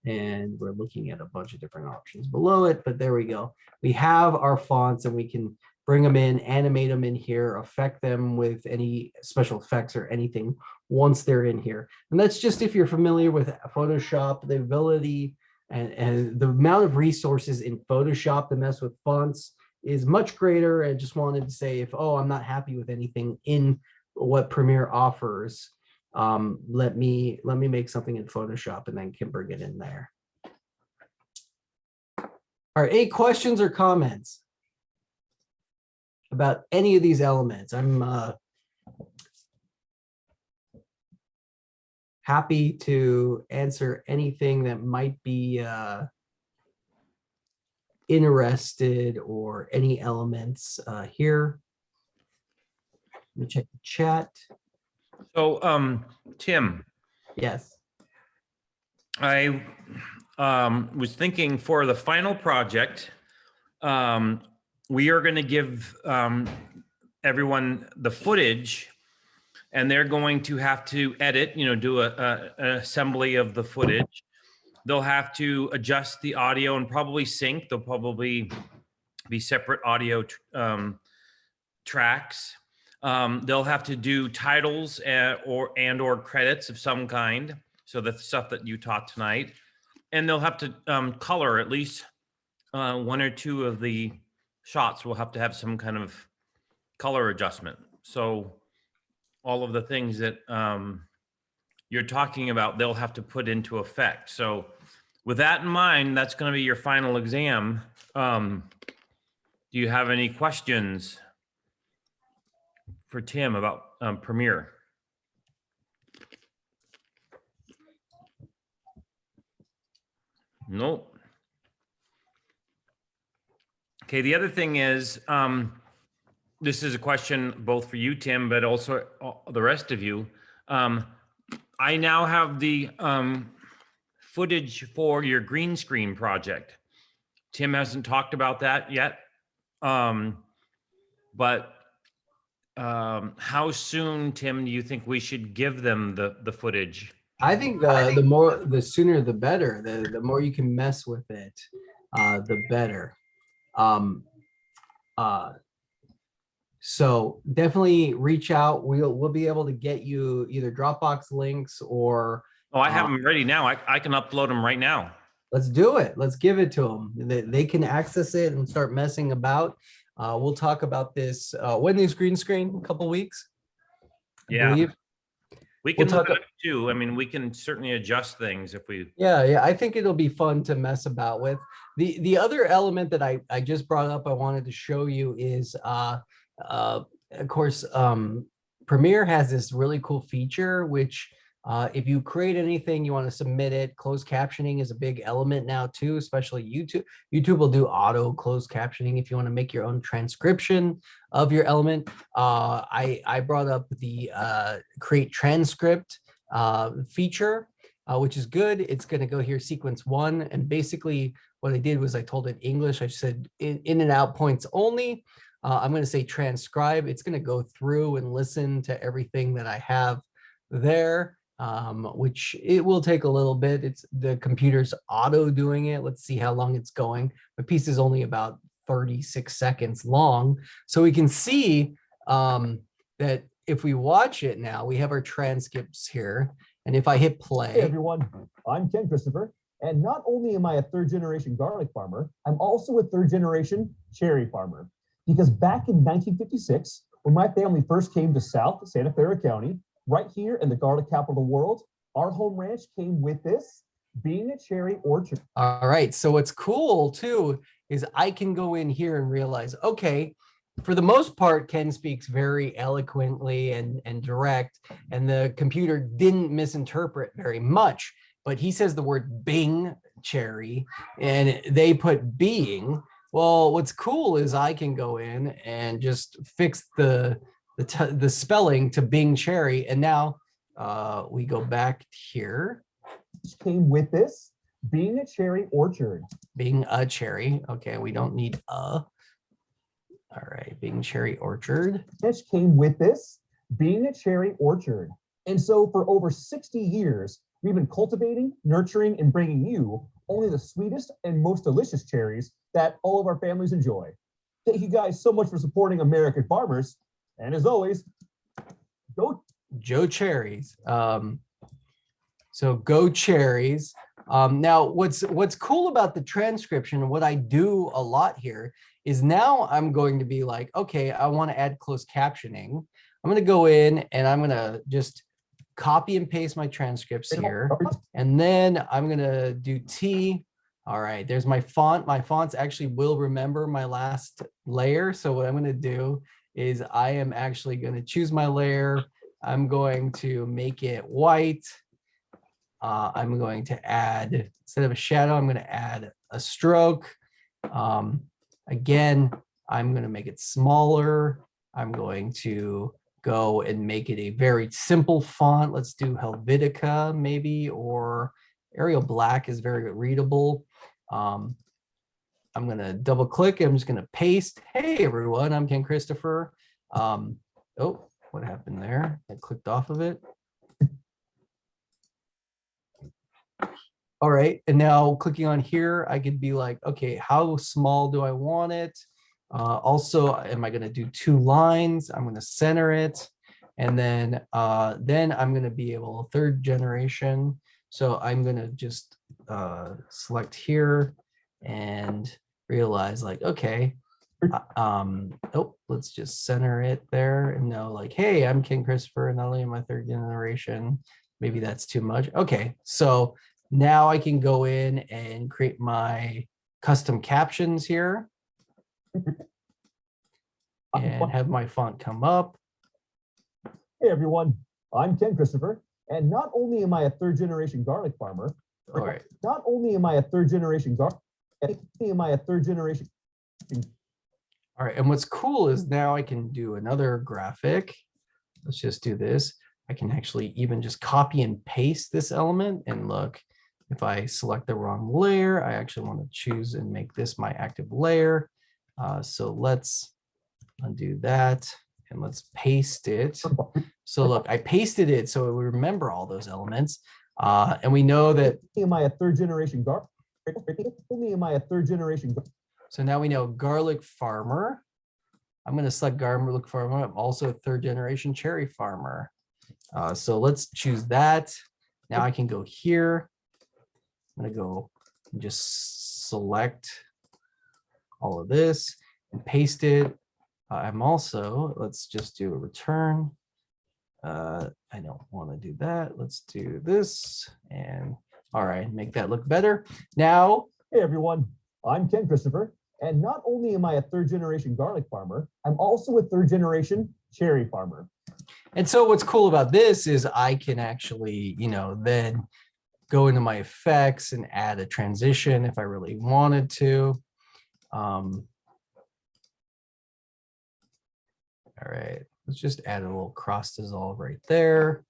And we're looking at a bunch of different options below it, but there we go. We have our fonts and we can bring them in, animate them in here, affect them with any special effects or anything once they're in here. And that's just if you're familiar with Photoshop, the ability and the amount of resources in Photoshop to mess with fonts is much greater. I just wanted to say if, oh, I'm not happy with anything in what Premiere offers, let me make something in Photoshop and then can bring it in there. All right, any questions or comments about any of these elements? I'm happy to answer anything that might be interested or any elements here. Let me check the chat. So, Tim, Yes. I was thinking for the final project, we are going to give everyone the footage, and they're going to have to edit, do an assembly of the footage. They'll have to adjust the audio and probably sync. There'll probably be separate audio tracks. They'll have to do titles or credits of some kind. So the stuff that you taught tonight, and they'll have to color at least one or two of the shots. Will have to have some kind of color adjustment. So all of the things that you're talking about, they'll have to put into effect. So with that in mind, that's going to be your final exam. Do you have any questions for Tim about Premiere? Nope. Okay, the other thing is, this is a question both for you, Tim, but also the rest of you. I now have the footage for your green screen project. Tim hasn't talked about that yet. But how soon, Tim, do you think we should give them the footage? I think the sooner the better. The more you can mess with it, the better. So definitely reach out. We'll be able to get you either Dropbox links or. Oh, I have them ready now. I can upload them right now. Let's do it. Let's give it to them. They can access it and start messing about. We'll talk about this when is green screen, a couple weeks. Yeah. We can talk too. I mean, we can certainly adjust things if we. Yeah. I think it'll be fun to mess about with. The other element that I just brought up, I wanted to show you is, of course, Premiere has this really cool feature, which if you create anything, you want to submit it. Closed captioning is a big element now too, especially YouTube. YouTube will do auto closed captioning if you want to make your own transcription of your element. I brought up the create transcript feature, which is good. It's going to go here, sequence 1. And basically what I did was I told it English. I said in and out points only. I'm going to say transcribe. It's going to go through and listen to everything that I have there. Which it will take a little bit. It's the computer's auto doing it. Let's see how long it's going. The piece is only about 36 seconds long. So we can see that if we watch it now, we have our transcripts here. And if I hit play. Hey everyone, I'm Ken Christopher, And not only am I a third generation garlic farmer, I'm also a third generation cherry farmer. Because back in 1956, when my family first came to South Santa Clara County, right here in the garlic capital of the world, our home ranch came with this, being a cherry orchard. All right. So what's cool too is I can go in here and realize, okay, for the most part, Ken speaks very eloquently and direct, and the computer didn't misinterpret very much, but he says the word Bing cherry and they put being. Well, what's cool is I can go in and just fix the spelling to Bing cherry. And now we go back here. Came with this, being a cherry orchard. Being a cherry. Okay, we don't need a. All right, being cherry orchard. This came with this, being a cherry orchard. And so for over 60 years, we've been cultivating, nurturing, and bringing you only the sweetest and most delicious cherries that all of our families enjoy. Thank you guys so much for supporting American farmers. And as always, go Joe Cherries. So go cherries. Now, what's cool about the transcription, what I do a lot here is now I'm going to be like, okay, I want to add closed captioning. I'm going to go in and I'm going to just copy and paste my transcripts here. And then I'm going to do T. All right, there's my font. My fonts actually will remember my last layer. So what I'm going to do is I am actually going to choose my layer. I'm going to make it white. I'm going to add, instead of a shadow, I'm going to add a stroke. Again, I'm going to make it smaller. I'm going to go and make it a very simple font. Let's do Helvetica maybe, or Arial Black is very readable. I'm going to double click. I'm just going to paste. Hey, everyone, I'm Ken Christopher. Oh, what happened there? I clicked off of it. All right, and now clicking on here, I could be like, okay, how small do I want it? Also, am I going to do 2 lines? I'm going to center it, and then I'm going to be able third generation. So I'm going to just select here and realize like, okay, let's just center it there and know like, hey, I'm King Christopher, and not only am I third generation. Maybe that's too much. Okay, so now I can go in and create my custom captions here and have my font come up. Hey everyone, I'm Ken Christopher, and not only am I a third generation garlic farmer, All right. not only am I a third generation garlic, am I a third generation. All right, and what's cool is now I can do another graphic. Let's just do this. I can actually even just copy and paste this element, and look, if I select the wrong layer, I actually want to choose and make this my active layer. So let's undo that and let's paste it. So look, I pasted it so it would remember all those elements. And we know that. Am I a third generation garlic? Only am I a third generation. So now we know garlic farmer. I'm going to select garlic farmer. I'm also a third generation cherry farmer. So let's choose that. Now I can go here. I'm going to go and just select all of this and paste it. I'm also, let's just do a return. I don't want to do that. Let's do this. And all right, make that look better. Now, hey everyone, I'm Ken Christopher. And not only am I a third generation garlic farmer, I'm also a third generation cherry farmer. And so what's cool about this is I can actually, then go into my effects and add a transition if I really wanted to. All right, let's just add a little cross dissolve right there.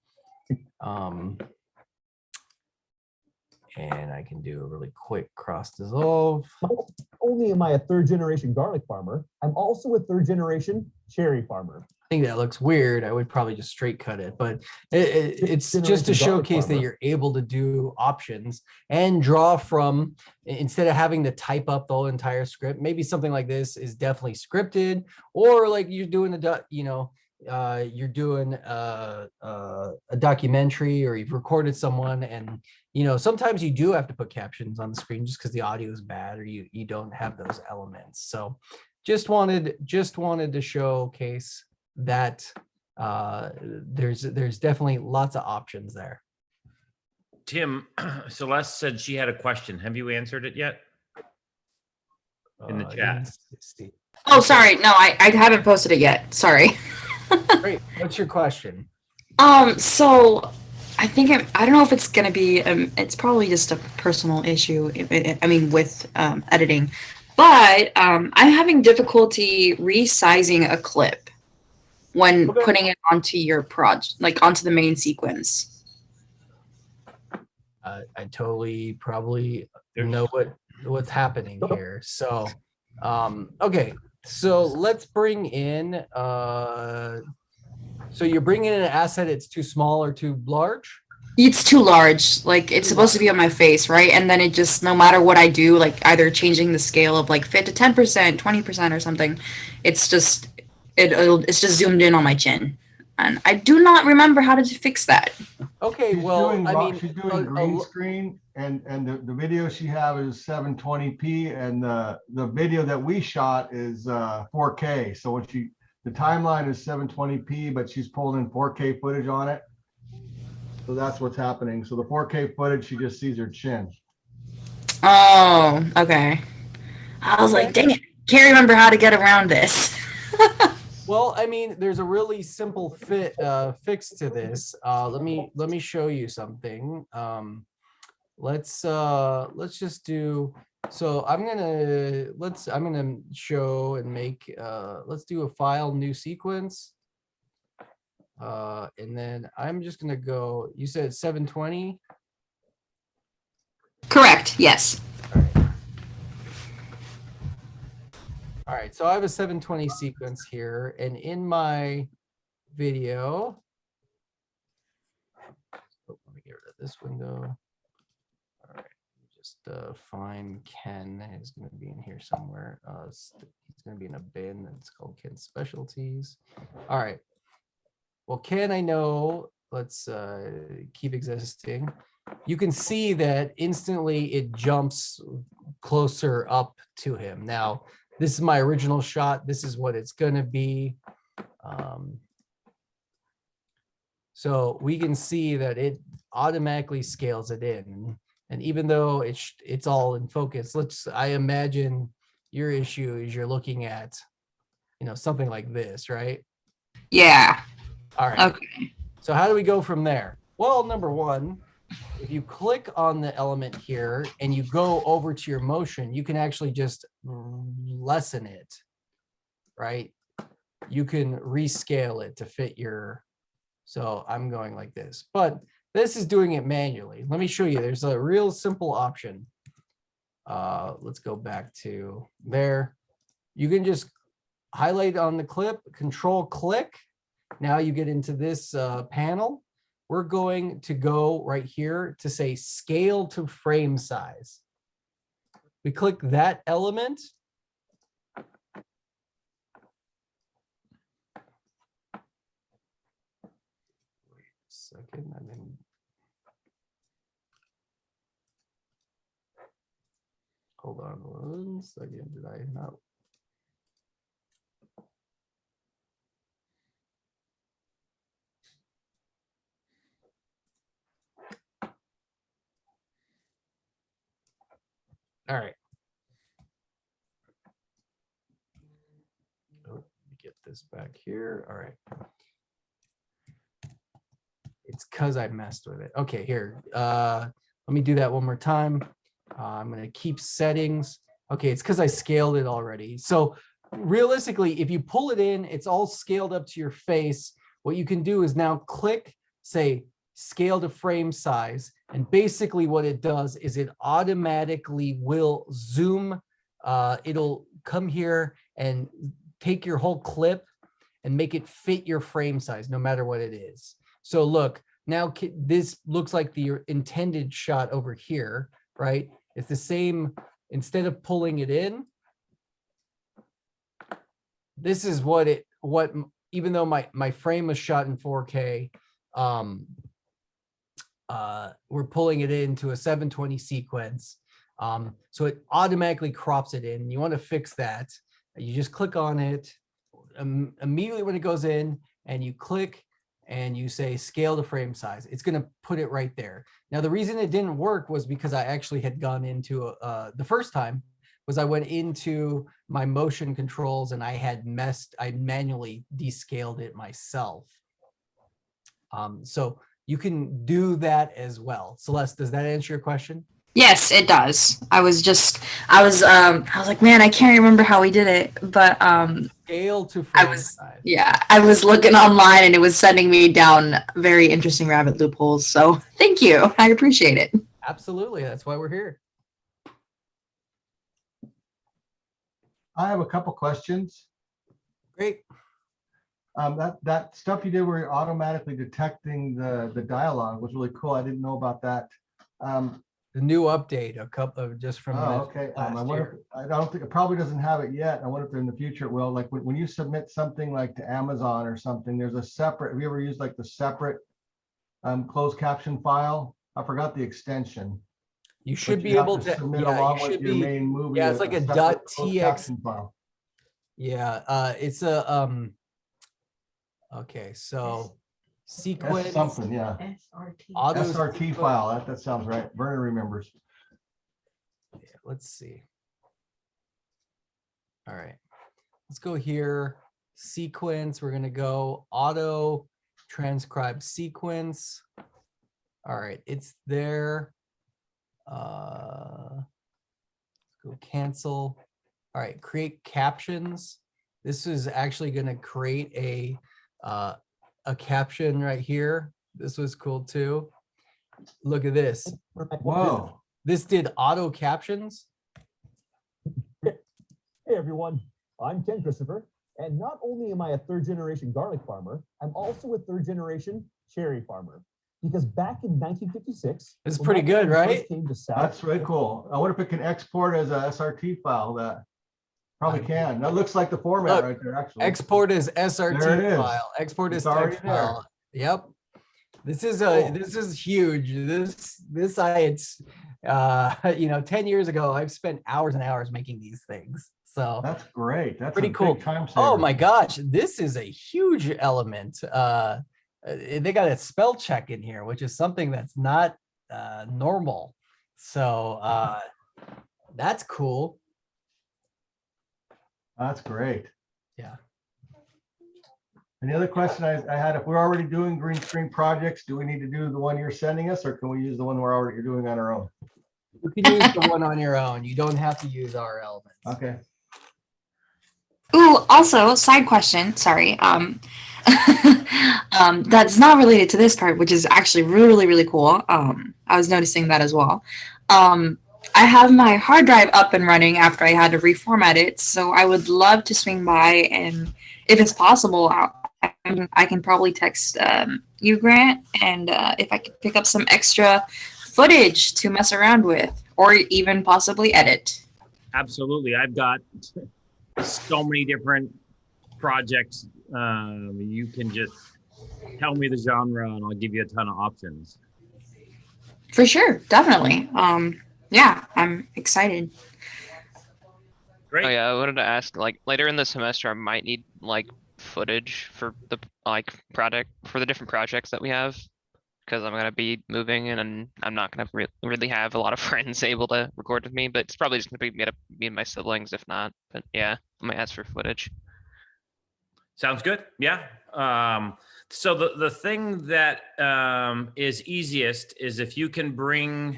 And I can do a really quick cross dissolve. Not only am I a third generation garlic farmer, I'm also a third generation cherry farmer. I think that looks weird. I would probably just straight cut it, but it's just to showcase that you're able to do options and draw from, instead of having to type up the whole entire script. Maybe something like this is definitely scripted, or like you're doing you're doing a documentary or you've recorded someone, and sometimes you do have to put captions on the screen just because the audio is bad or you don't have those elements. So just wanted to showcase that there's definitely lots of options there. Tim, Celeste said she had a question. Have you answered it yet? In the chat. Oh, sorry. No, I haven't posted it yet. Sorry. Great. What's your question? So I think I don't know if it's gonna be. It's probably just a personal issue. I mean, with editing, but I'm having difficulty resizing a clip when putting it onto your project, like onto the main sequence. I totally probably know what's happening here. So, okay, so let's bring in. So you're bringing in an asset. It's too small or too large. It's too large. Like it's supposed to be on my face, right? And then it just, no matter what I do, like either changing the scale of like fit to 10%, 20% or something, it's just it's just zoomed in on my chin. And I do not remember how to fix that. Okay, She's well, doing, I mean, she's doing green screen, and the video she have is 720p, and the video that we shot is 4K. So when the timeline is 720p, but she's pulled in 4K footage on it. So that's what's happening. So the 4K footage, she just sees her chin. Oh, okay. I was like, dang it, can't remember how to get around this. Well, I mean, there's a really simple fix to this. Let me show you something. Let's just do. So I'm gonna show and make. Let's do a file, new sequence. And then I'm just gonna go. You said 720. Correct. Yes. All right, so I have a 720 sequence here, and in my video, let me get rid of this window. All right, just find Ken. He's going to be in here somewhere. He's going to be in a bin. It's called Ken Specialties. All right. Well, Ken, I know. Let's keep existing. You can see that instantly it jumps closer up to him. Now, this is my original shot. This is what it's going to be. So we can see that it automatically scales it in. And even though it's all in focus, I imagine your issue is you're looking at, something like this, right? Yeah. All right. Okay. So how do we go from there? Well, number one, if you click on the element here and you go over to your motion, you can actually just lessen it, right? You can rescale it to fit so I'm going like this, but this is doing it manually. Let me show you. There's a real simple option. Let's go back to there. You can just highlight on the clip, control click. Now you get into this panel. We're going to go right here to say scale to frame size. We click that element. Wait a second. Hold on 1 second. Did I not? All right. Oh, let me get this back here. All right. It's because I messed with it. Okay, here. Let me do that one more time. I'm going to keep settings. Okay, it's because I scaled it already. So realistically, if you pull it in, it's all scaled up to your face. What you can do is now click, say, scale to frame size. And basically what it does is it automatically will zoom. It'll come here and take your whole clip and make it fit your frame size, no matter what it is. So look, now this looks like the intended shot over here, right? It's the same. Instead of pulling it in, this is what even though my frame was shot in 4K, we're pulling it into a 720 sequence. So it automatically crops it in. You want to fix that. You just click on it immediately when it goes in, and you click and you say scale to frame size. It's going to put it right there. Now, the reason it didn't work was because I actually had gone into the first time was I went into my motion controls and I manually descaled it myself. So you can do that as well. Celeste, does that answer your question? Yes, it does. I was like, man, I can't remember how we did it, but Scale to frame size. I was looking online and it was sending me down very interesting rabbit loopholes. So thank you. I appreciate it. Absolutely. That's why we're here. I have a couple questions. Great. That stuff you did where you're automatically detecting the dialogue was really cool. I didn't know about that. The new update, a couple of just from okay. I wonder if, I don't think it probably doesn't have it yet. I wonder if in the future it will. Like when you submit something like to Amazon or something, there's a separate. Have you ever used like the separate closed caption file? I forgot the extension. You should be able to submit yeah, along you with should your be main movie. yeah, it's like a separate closed .tx caption file. yeah, it's a okay, so sequence That's something, yeah. SRT. auto SRT sequence- file. That sounds right. Vernon remembers. yeah, let's see. All right, let's go here. Sequence, we're gonna go auto transcribe sequence. All right, it's there. Go cancel. All right, create captions. This is actually going to create a caption right here. This was cool too. Look at this. Whoa. This did auto captions. Hey everyone, I'm Ken Christopher, and not only am I a third generation garlic farmer, I'm also a third generation cherry farmer. Because back in 1956, It's when pretty my good, family first right? Came to South, That's really cool. I wonder if it can export as a SRT file. That probably can. That looks like the format Look, right there, actually. Export as SRT There it is. file. Export as It's already text there. file. Yep. This is Cool. this is huge. This I had 10 years ago, I've spent hours and hours making these things. So That's great. That's pretty a cool. big time saver. Oh my gosh, this is a huge element. They got a spell check in here, which is something that's not normal. So that's cool. That's great. Yeah. And the other question I had, if we're already doing green screen projects, do we need to do the one you're sending us, or can we use the one we're already doing on our own? You can use the one on your own. You don't have to use our elements. Okay. Ooh, also, side question, sorry. That's not related to this part, which is actually really, really cool. I was noticing that as well. I have my hard drive up and running after I had to reformat it, so I would love to swing by, and if it's possible, I can probably text you, Grant, and if I could pick up some extra footage to mess around with, or even possibly edit. Absolutely. I've got so many different projects. You can just tell me the genre and I'll give you a ton of options. For sure, definitely. Yeah, I'm excited. Great. Oh yeah, I wanted to ask, like later in the semester, I might need like footage for the for the different projects that we have, because I'm gonna be moving and I'm not gonna really have a lot of friends able to record with me. But it's probably just gonna be me and my siblings, if not. But yeah, I might ask for footage. Sounds good. Yeah. So the thing that is easiest is if you can bring,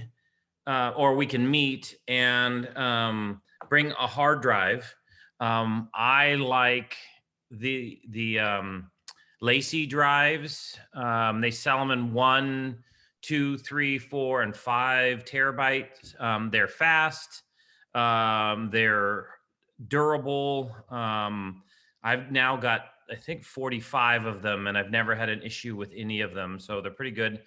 or we can meet and bring a hard drive. I like the Lacey drives. They sell them in 1, 2, 3, 4, and 5 terabytes. They're fast. They're durable. I've now got, I think, 45 of them, and I've never had an issue with any of them. So they're pretty good.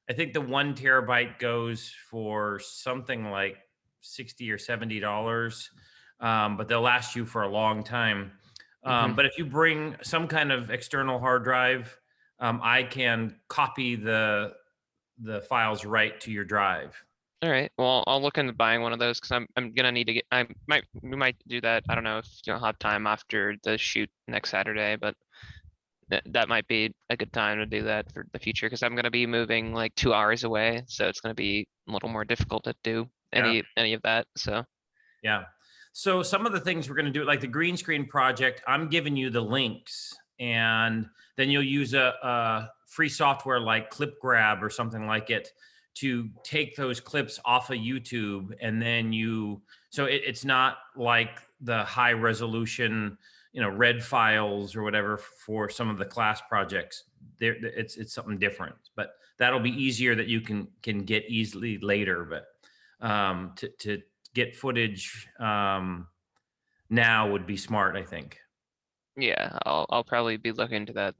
I think the 1 terabyte goes for something like $60 or $70, but they'll last you for a long time. But if you bring some kind of external hard drive, I can copy the files right to your drive. All right, well, I'll look into buying one of those because I'm gonna need to get, we might do that. I don't know if you'll have time after the shoot next Saturday, but that might be a good time to do that for the future because I'm gonna be moving like 2 hours away, so it's gonna be a little more difficult to do any of that. So Yeah. So some of the things we're going to do, like the green screen project, I'm giving you the links, and then you'll use a free software like Clip Grab or something like it to take those clips off of YouTube. And then so it's not like the high resolution, red files or whatever for some of the class projects. It's something different, but that'll be easier that you can get easily later. But to get footage now would be smart, I think. yeah, I'll probably be looking into that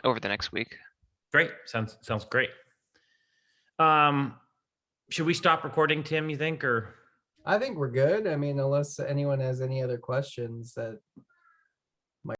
over the next week. Great. Sounds great. Should we stop recording, Tim, you think, or? I think we're good. I mean, unless anyone has any other questions that